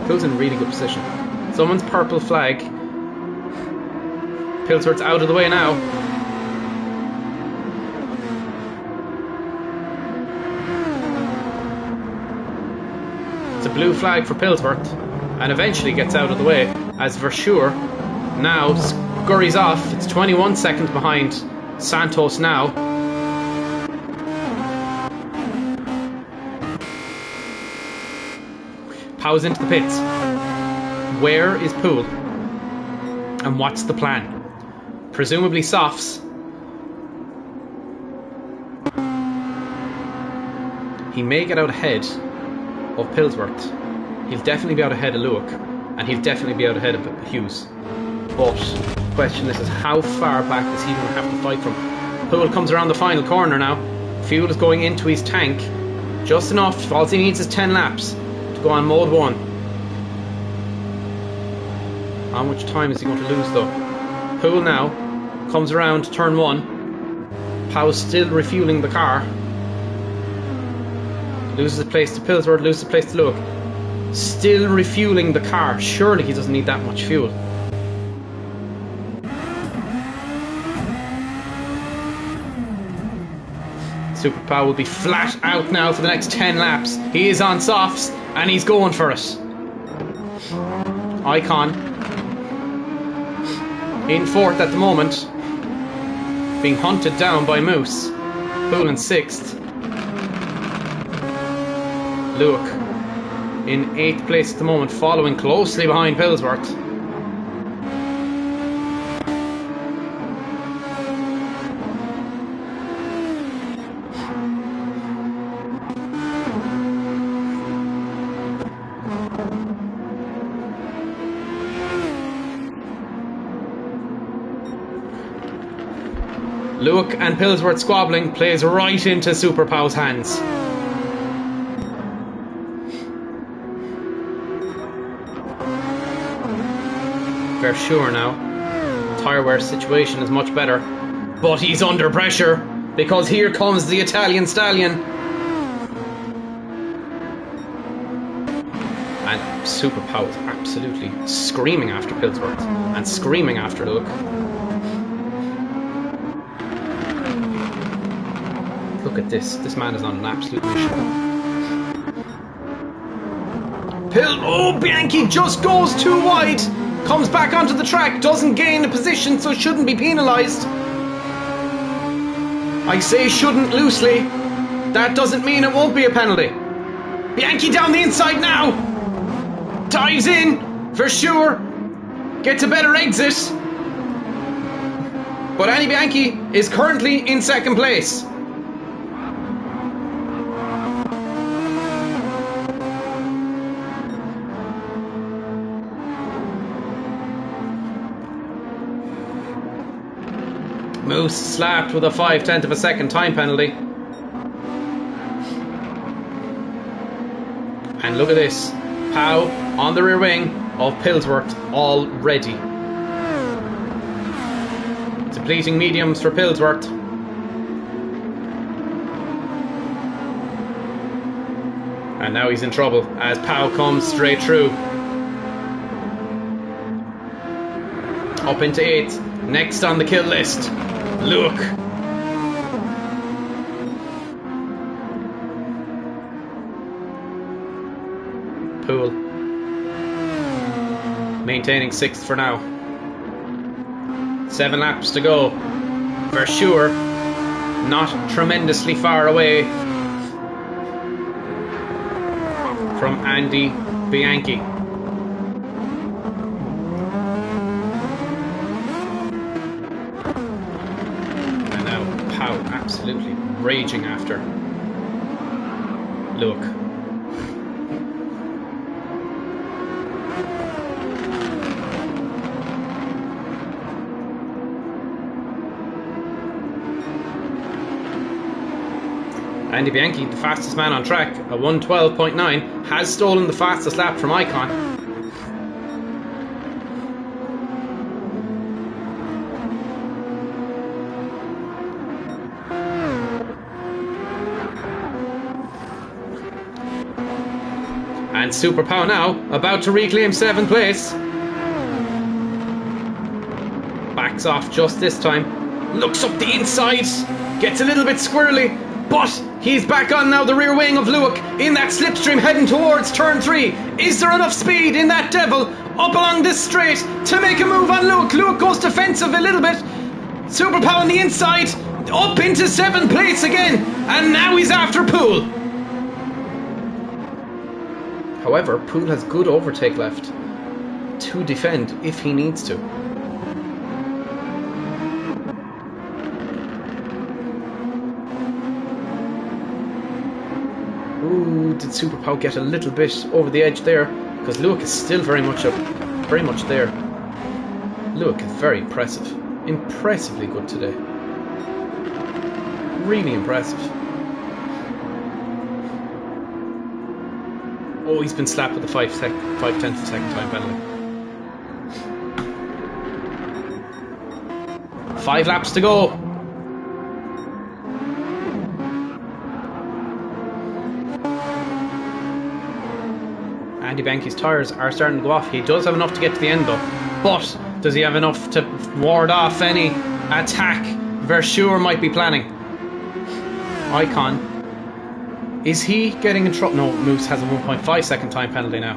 Pool's in a really good position. Someone's purple flag. Pilsworth's out of the way now. It's a blue flag for Pilsworth, and eventually gets out of the way as Verschoor now scurries off. It's 21 seconds behind Santos now. Pow's into the pits. Where is Pool? And what's the plan? Presumably softs. He may get out ahead of Pilsworth. He'll definitely be out ahead of Luke, and he'll definitely be out ahead of Hughes. But the question is how far back is he going to have to fight from? Pool comes around the final corner now. Fuel is going into his tank. Just enough. All he needs is 10 laps to go on mode 1. How much time is he going to lose though? Pool now comes around turn 1. Pow's still refueling the car. Loses place to Pilsworth, loses place to Luke. Still refueling the car. Surely he doesn't need that much fuel. Super Pow will be flat out now for the next 10 laps. He is on softs and he's going for it. Icon in 4th at the moment, being hunted down by Moose. Pool in 6th. Luke in 8th place at the moment, following closely behind Pilsworth. Luke and Pilsworth squabbling plays right into Super Pow's hands. Verschoor now. Tyre wear situation is much better, but he's under pressure because here comes the Italian stallion. And Super Pow is absolutely screaming after Pilsworth and screaming after Luke. Look at this. This man is on an absolute mission. Oh, Bianchi just goes too wide. Comes back onto the track. Doesn't gain a position, so shouldn't be penalised. I say shouldn't loosely. That doesn't mean it won't be a penalty. Bianchi down the inside now. Dives in for sure. Gets a better exit. But Andy Bianchi is currently in 2nd place. Moose slapped with a 5/10 of a second time penalty. And look at this. Pow on the rear wing of Pillsworth already. Depleting mediums for Pillsworth. And now he's in trouble as Pow comes straight through. Up into 8th. Next on the kill list. Look. Pool. Maintaining 6th for now. 7 laps to go. For sure. Not tremendously far away from Andy Bianchi. And now Pow absolutely raging after. Look. Andy Bianchi, the fastest man on track, a 1:12.9, has stolen the fastest lap from Icon. And Super Pow now, about to reclaim 7th place. Backs off just this time. Looks up the inside, gets a little bit squirrely. But he's back on now the rear wing of Luke in that slipstream heading towards turn 3. Is there enough speed in that devil up along this straight to make a move on Luke? Luke goes defensive a little bit. Super Pow on the inside, up into 7th place again. And now he's after Poole. However, Poole has good overtake left to defend if he needs to. Ooh, did Super Pow get a little bit over the edge there? Because Luke is still very much there. Luke is very impressive. Impressively good today. Really impressive. Oh, he's been slapped with a 5/10 second time penalty. 5 laps to go. Andy Bianchi's tyres are starting to go off. He does have enough to get to the end though. But does he have enough to ward off any attack Versure might be planning? Icon. Is he getting in trouble? No, Moose has a 1.5 second time penalty now.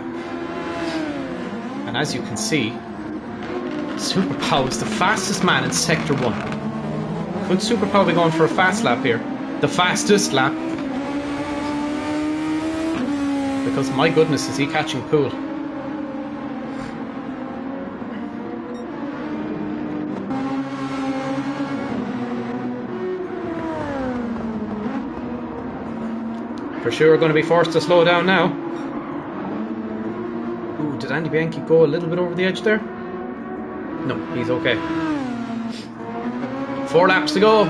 And as you can see, Super Pow is the fastest man in Sector 1. Could Super Pow be going for a fast lap here? The fastest lap? Because my goodness, is he catching Poole? For sure going to be forced to slow down now. Ooh, did Andy Bianchi go a little bit over the edge there? No, he's okay. 4 laps to go.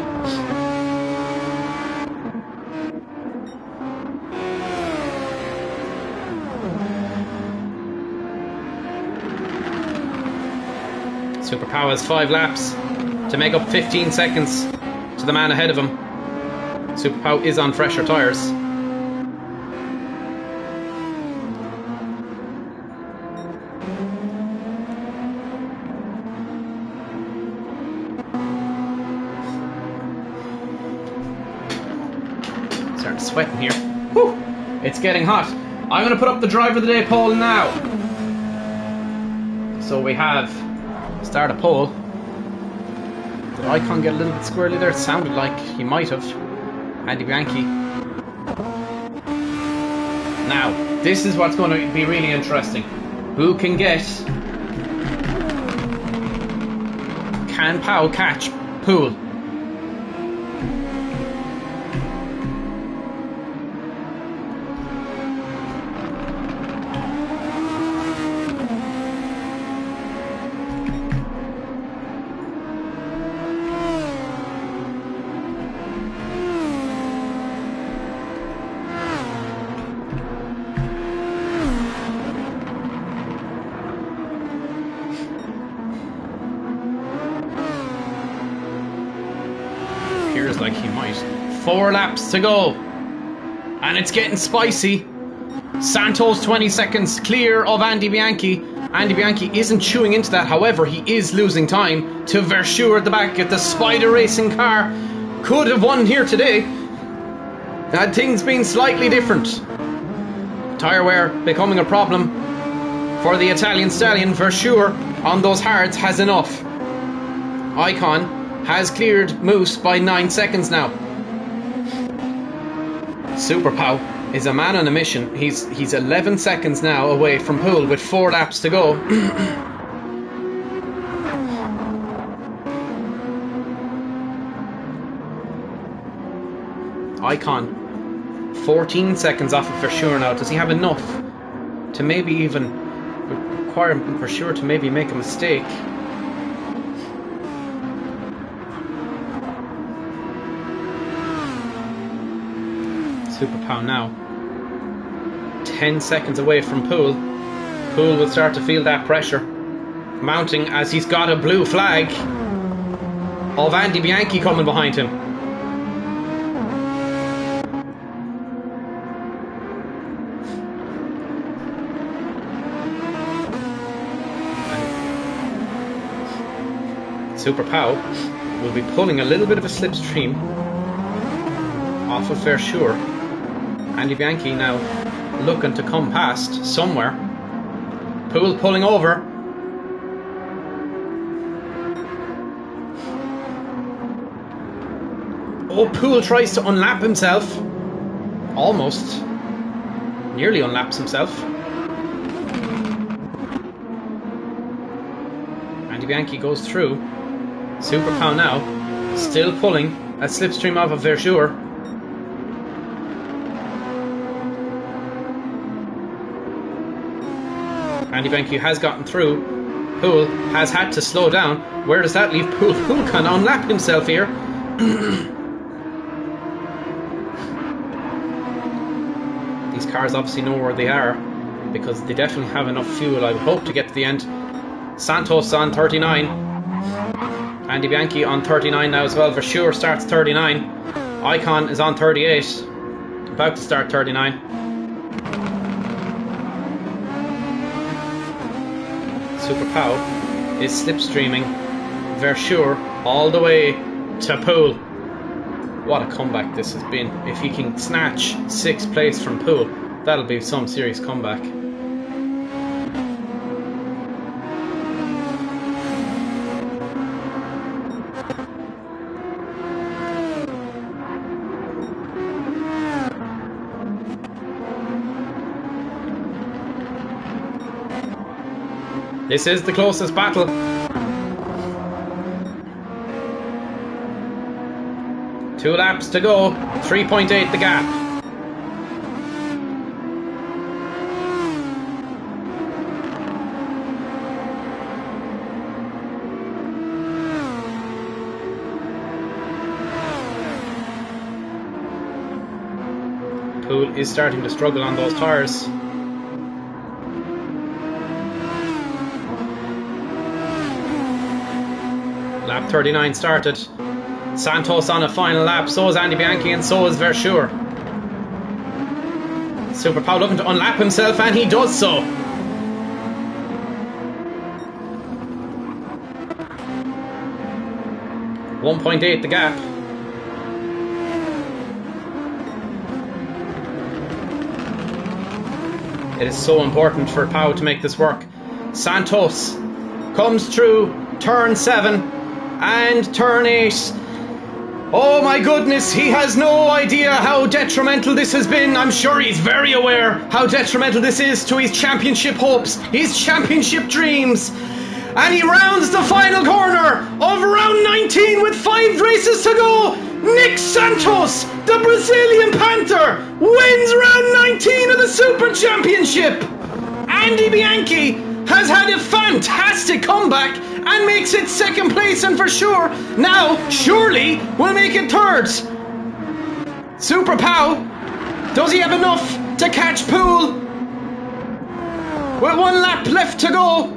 Super Pow has 5 laps to make up 15 seconds to the man ahead of him. Super Pow is on fresher tyres. Starting sweating here. Whew, it's getting hot. I'm going to put up the driver of the day poll now. So we have start a poll. Did Icon get a little bit squirrely there? It sounded like he might have. Andy Bianchi. Now, this is what's going to be really interesting. Who can get... Can Pow catch Poole? appears like he might. 4 laps to go. And it's getting spicy. Santos 20 seconds clear of Andy Bianchi. Andy Bianchi isn't chewing into that, however, he is losing time to Verschure at the back at the Spider Racing car. Could have won here today had things been slightly different. Tyre wear becoming a problem for the Italian stallion. Verschure on those hards has enough. Icon has cleared Moose by 9 seconds now. Super Pow is a man on a mission. He's 11 seconds now away from pole with 4 laps to go. Icon 14 seconds off of Verschure now. Does he have enough to maybe even require Verschure to maybe make a mistake? Super Pow now 10 seconds away from Poole. Poole will start to feel that pressure mounting as he's got a blue flag of Andy Bianchi coming behind him. Super Pow will be pulling a little bit of a slipstream off of Verschure. Andy Bianchi now looking to come past somewhere. Poole pulling over. Oh, Poole tries to unlap himself. Almost. Nearly unlaps himself. Andy Bianchi goes through. Super Pow now still pulling a slipstream off of Verschure. Andy Bianchi has gotten through. Poole has had to slow down. Where does that leave Poole? Poole can unlap himself here. These cars obviously know where they are because they definitely have enough fuel, I would hope, to get to the end. Santos on 39. Andy Bianchi on 39 now as well. Verschure starts 39. Icon is on 38. About to start 39. Super Pow is slipstreaming Verschure all the way to Poole. What a comeback this has been. If he can snatch 6th place from Poole, that'll be some serious comeback. This is the closest battle. Two laps to go. 3.8 the gap. Poole is starting to struggle on those tyres. Lap 39 started. Santos on a final lap, so is Andy Bianchi and so is Verschure. Super Pow looking to unlap himself and he does so. .8 the gap. It is so important for Pow to make this work. Santos comes through turn 7 and turn 8. Oh my goodness, he has no idea how detrimental this has been. I'm sure he's very aware how detrimental this is to his championship hopes, his championship dreams. And he rounds the final corner of round 19 with 5 races to go. Nick Santos, the Brazilian Panther, wins round 19 of the Super Championship. Andy Bianchi has had a fantastic comeback and makes it 2nd place, and for sure now surely will make it 3rd. Super Pow, does he have enough to catch Poole with 1 lap left to go?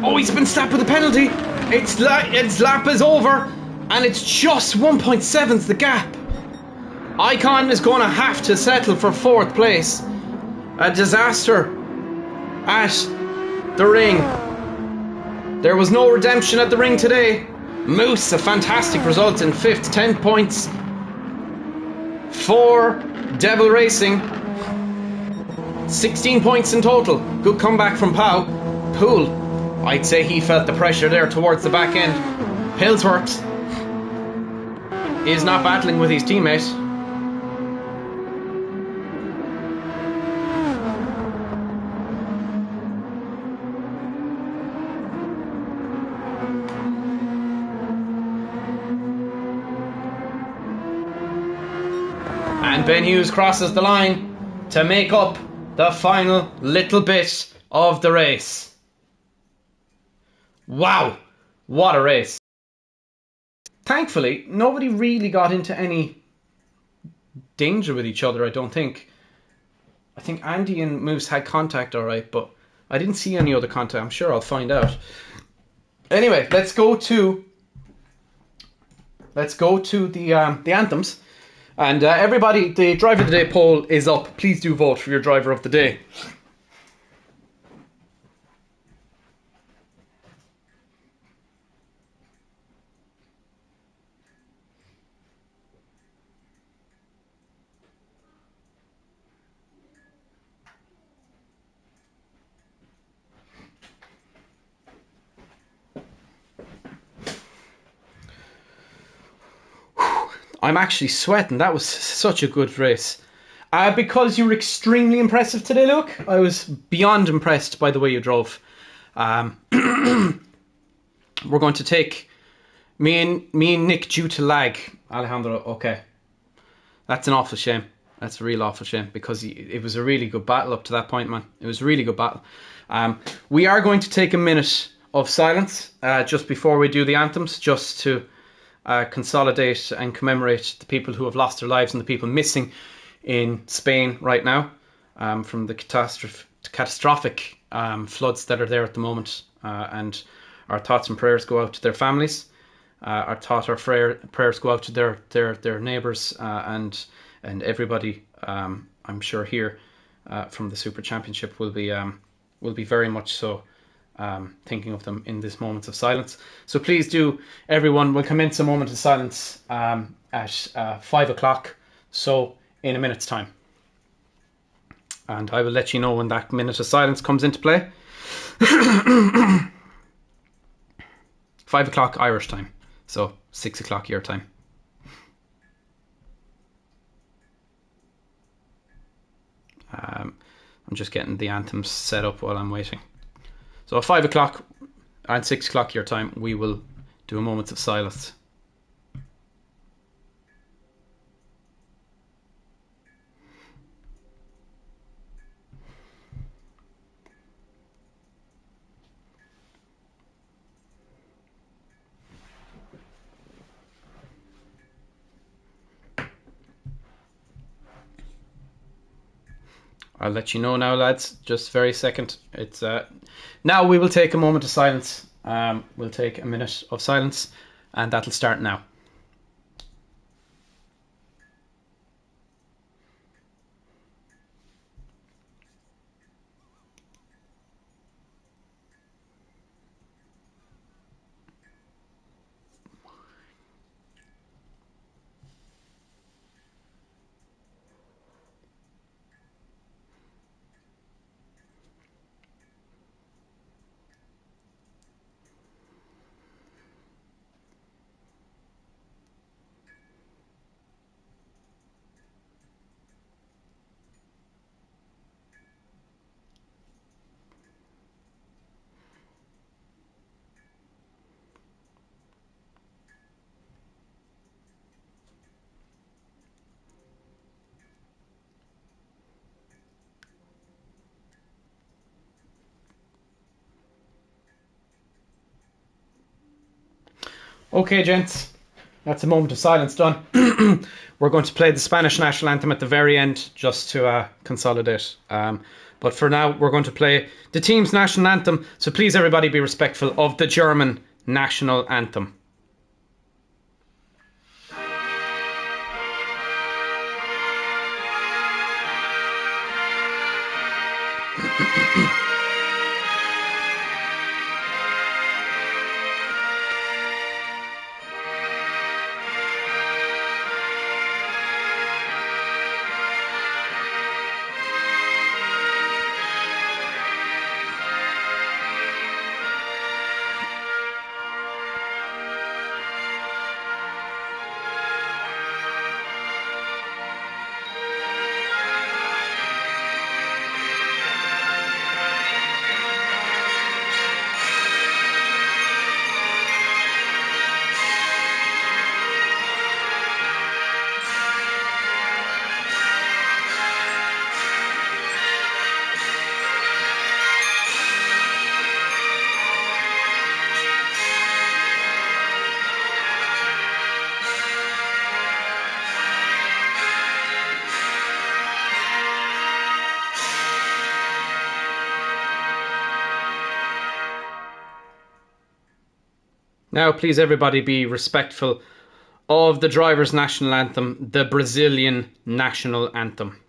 Oh, he's been slapped with a penalty. Its lap is over. And it's just 1.7's the gap. Icon is going to have to settle for 4th place. A disaster at the ring. There was no redemption at the ring today. Moose, a fantastic result in 5th, 10 points for Devil Racing. 16 points in total. Good comeback from Pau. Poole, I'd say he felt the pressure there towards the back end. Pillsworth is not battling with his teammate. And Ben Hughes crosses the line to make up the final little bit of the race. Wow, what a race. Thankfully, nobody really got into any danger with each other, I don't think. I think Andy and Moose had contact alright, but I didn't see any other contact. I'm sure I'll find out. Anyway, let's go to the anthems. And everybody, the driver of the day poll is up. Please do vote for your driver of the day. I'm actually sweating. That was such a good race. Because you were extremely impressive today, Luke. I was beyond impressed by the way you drove. We're going to take me and Nick due to lag. Alejandro, okay. That's an awful shame. That's a real awful shame because it was a really good battle up to that point, man. It was a really good battle. We are going to take a minute of silence just before we do the anthems, just to consolidate and commemorate the people who have lost their lives and the people missing in Spain right now from the catastrophic floods that are there at the moment. And our thoughts and prayers go out to their families. Our prayers go out to their neighbours and everybody. I'm sure here from the Super Championship will be very much so. Thinking of them in this moment of silence. So please do, everyone, we'll commence a moment of silence at 5 o'clock, so in a minute's time. And I will let you know when that minute of silence comes into play. 5 o'clock Irish time, so 6 o'clock your time. I'm just getting the anthems set up while I'm waiting. So at 5 o'clock and 6 o'clock your time, we will do a moment of silence. I'll let you know now, lads. Just a very second. It's now we will take a moment of silence. We'll take a minute of silence, and that'll start now. Okay, gents, that's a moment of silence done. We're going to play the Spanish national anthem at the very end, just to consolidate. But for now, we're going to play the team's national anthem. So please, everybody, be respectful of the German national anthem. Now, please, everybody, be respectful of the driver's national anthem, the Brazilian national anthem.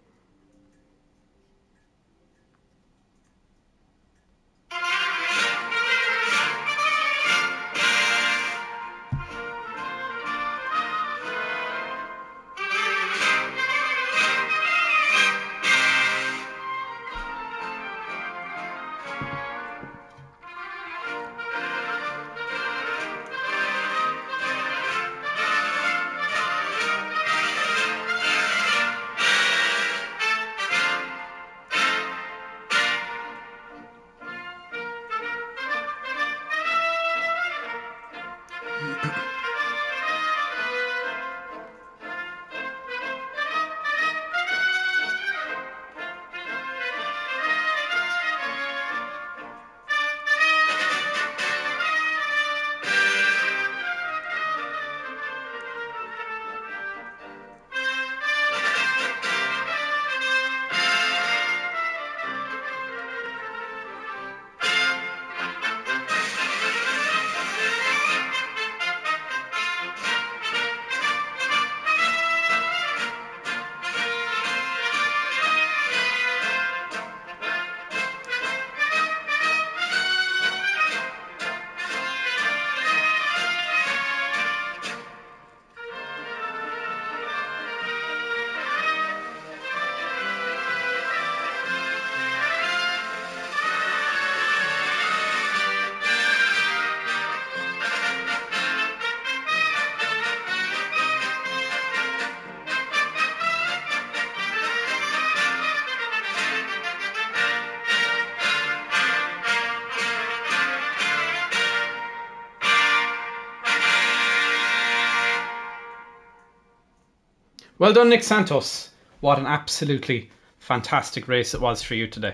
Well done, Nick Santos. What an absolutely fantastic race it was for you today.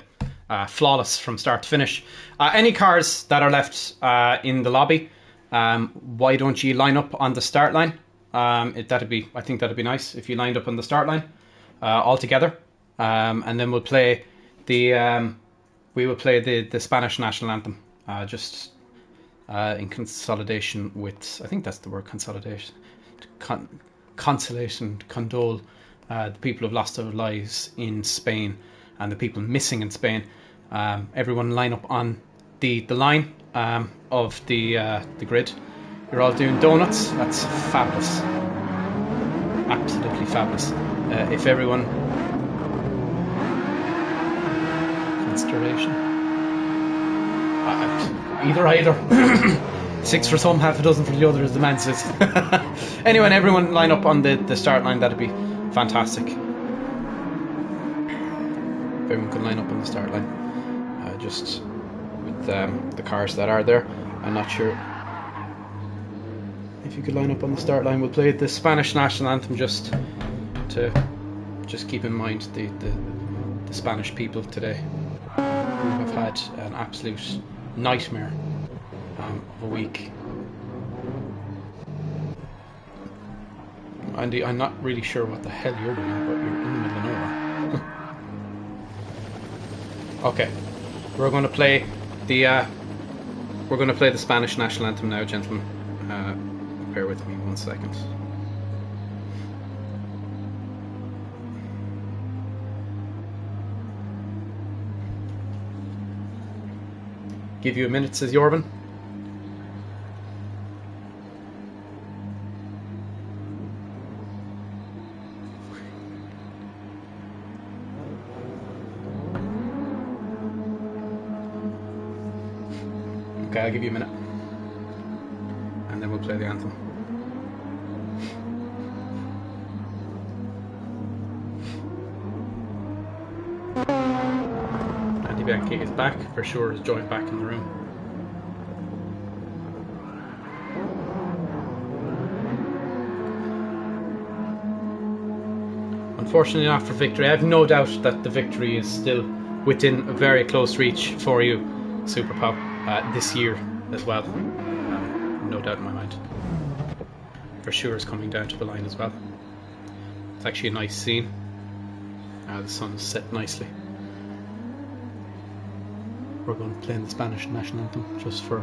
Flawless from start to finish. Any cars that are left in the lobby, why don't you line up on the start line? I think that'd be nice if you lined up on the start line all together, and then we'll play the Spanish national anthem just in consolidation with, I think that's the word, consolidation. Consolation, condole the people who've lost their lives in Spain and the people missing in Spain. Everyone line up on the line of the grid. You're all doing donuts. That's fabulous, absolutely fabulous. If everyone, consideration, either 6 for some, half a dozen for the other, as the man says. Anyway, everyone line up on the start line. That'd be fantastic. If everyone could line up on the start line, just with the cars that are there. I'm not sure if you could line up on the start line. We'll play the Spanish national anthem just to keep in mind the Spanish people today, who have had an absolute nightmare of a week. Andy, I'm not really sure what the hell you're doing, but you're in the middle of nowhere. Okay, we're going to play the Spanish national anthem now, gentlemen. Bear with me 1 second. Give you a minute, says Jorben. Okay, I'll give you a minute. And then we'll play the anthem. Andy Bianchi is back, for sure is joined back in the room. Unfortunately not for victory. I have no doubt that the victory is still within a very close reach for you, Super Pop, this year as well. No doubt in my mind. For sure is coming down to the line as well. It's actually a nice scene. The sun is set nicely. We're going to play the Spanish national anthem just for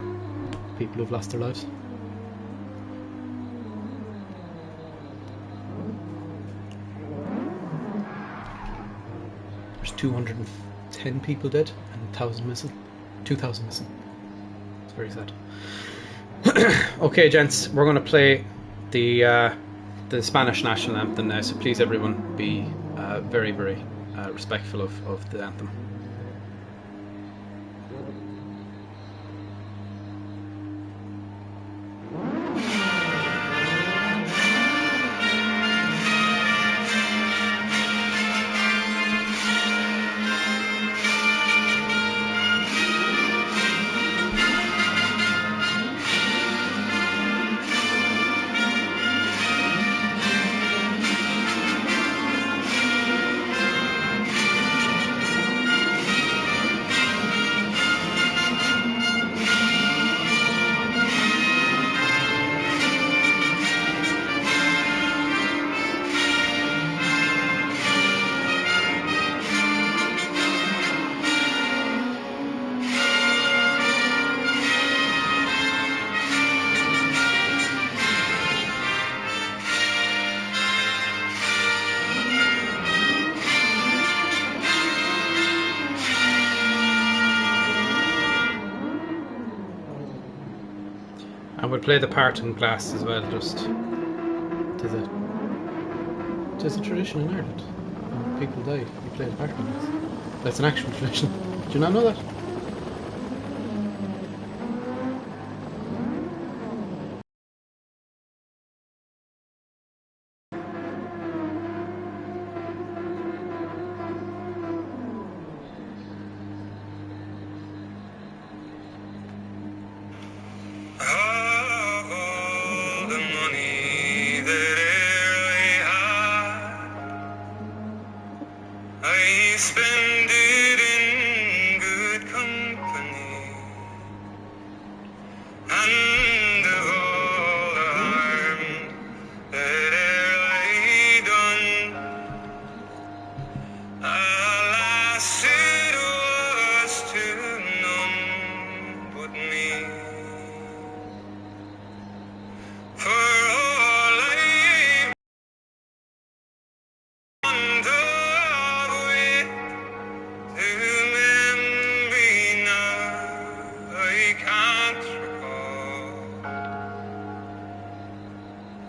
people who've lost their lives. There's 210 people dead and 1,000 missing. 2,000 missing. It's very sad. Okay, gents, we're going to play the Spanish national anthem now. So please, everyone, be very, very respectful of the anthem. And we'll play the part in glass as well, just there's a tradition in Ireland. When people die, you play the part in glass. That's an actual tradition. Do you not know that? Spend it in good company, and of all the harm that e'er I done, alas, it was to none but me. For all I've done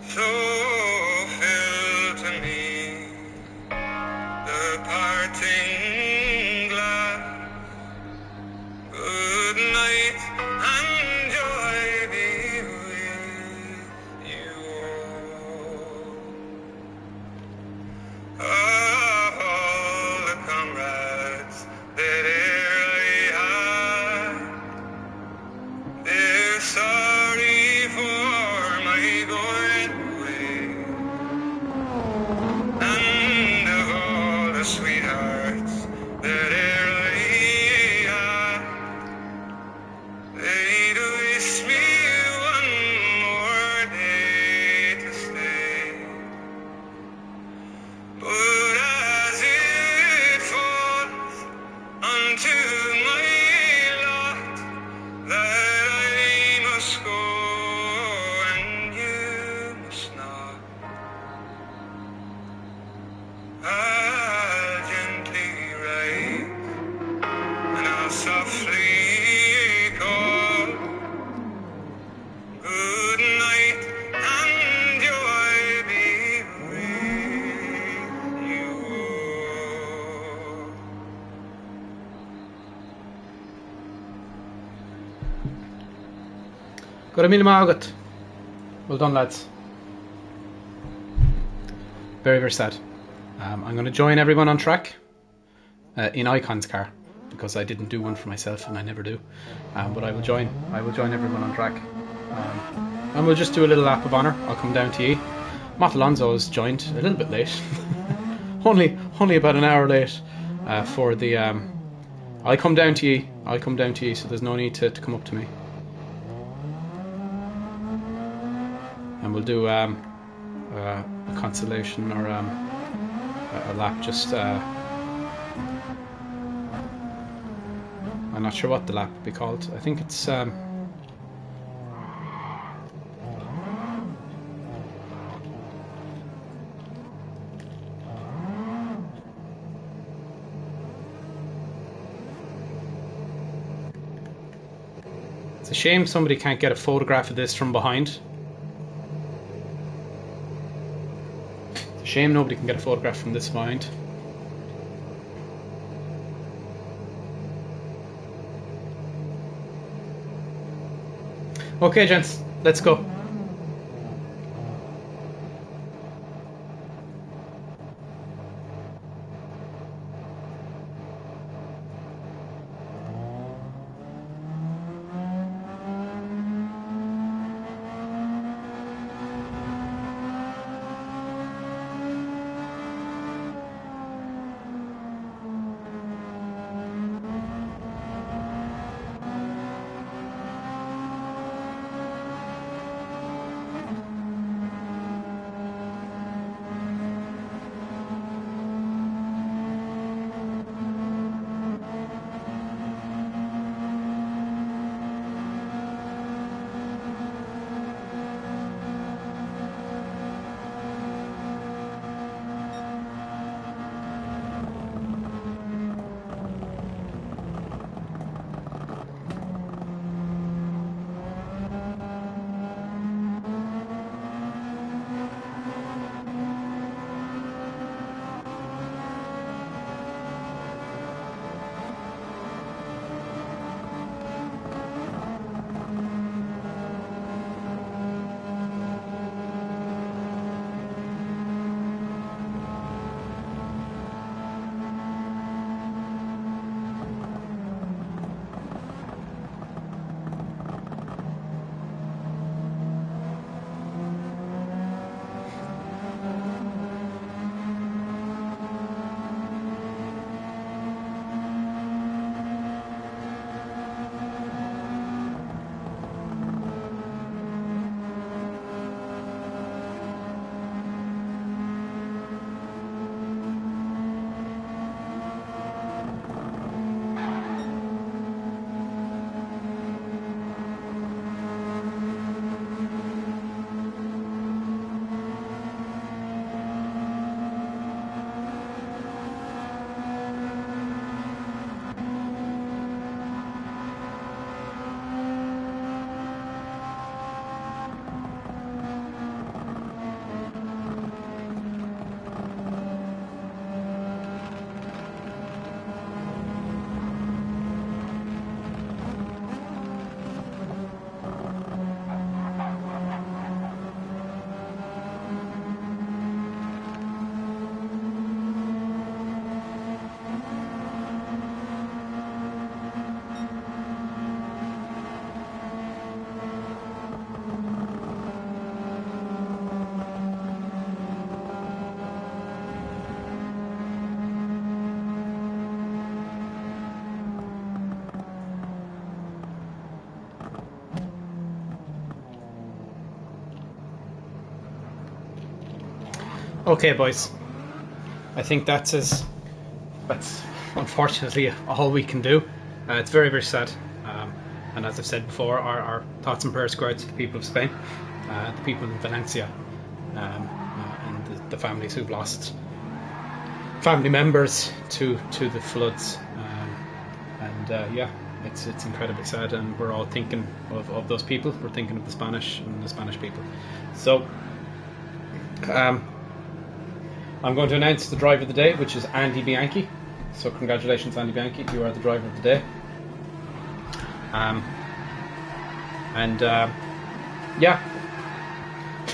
so fill to me the parting glass. Good night and joy be with you all. Of all the comrades that e'er I had, they're sorry for my going. And of all the sweethearts that e'er I had, they'd wish me one more day to stay. But as it falls unto my lot that I must go Got a mil mágat. Well done, lads. Very, very sad. I'm going to join everyone on track in Icon's car, because I didn't do one for myself and I never do. But I will join everyone on track. And we'll just do a little lap of honour. I'll come down to you. Matt Alonso has joined a little bit late. only about an hour late for the... I'll come down to you. So there's no need to come up to me. And we'll do a consolation or a lap just... I'm not sure what the lap would be called. I think it's... It's a shame somebody can't get a photograph of this from behind. It's a shame nobody can get a photograph from this behind. Okay, gents, let's go. Okay, boys. I think that's unfortunately all we can do. It's very, very sad. And as I've said before, our thoughts and prayers go out to the people of Spain, the people in Valencia, and the families who've lost family members to the floods. Yeah, it's incredibly sad, and we're all thinking of those people. We're thinking of the Spanish and the Spanish people. So, I'm going to announce the driver of the day, which is Andy Bianchi. So congratulations, Andy Bianchi, you are the driver of the day. yeah,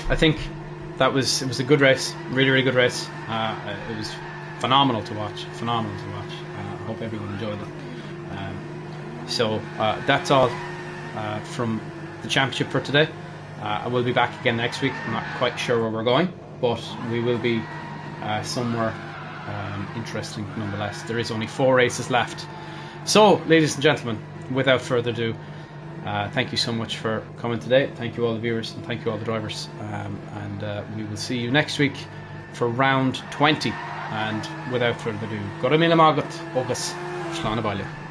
I think it was a good race, really good race. It was phenomenal to watch. I hope everyone enjoyed it. So that's all from the championship for today. I will be back again next week. I'm not quite sure where we're going, but we will be somewhere interesting nonetheless. There is only 4 races left. So, ladies and gentlemen, without further ado, thank you so much for coming today. Thank you all the viewers, and thank you all the drivers. And we will see you next week for round 20. And without further ado, go to Milamargot, August, Slán a Baile.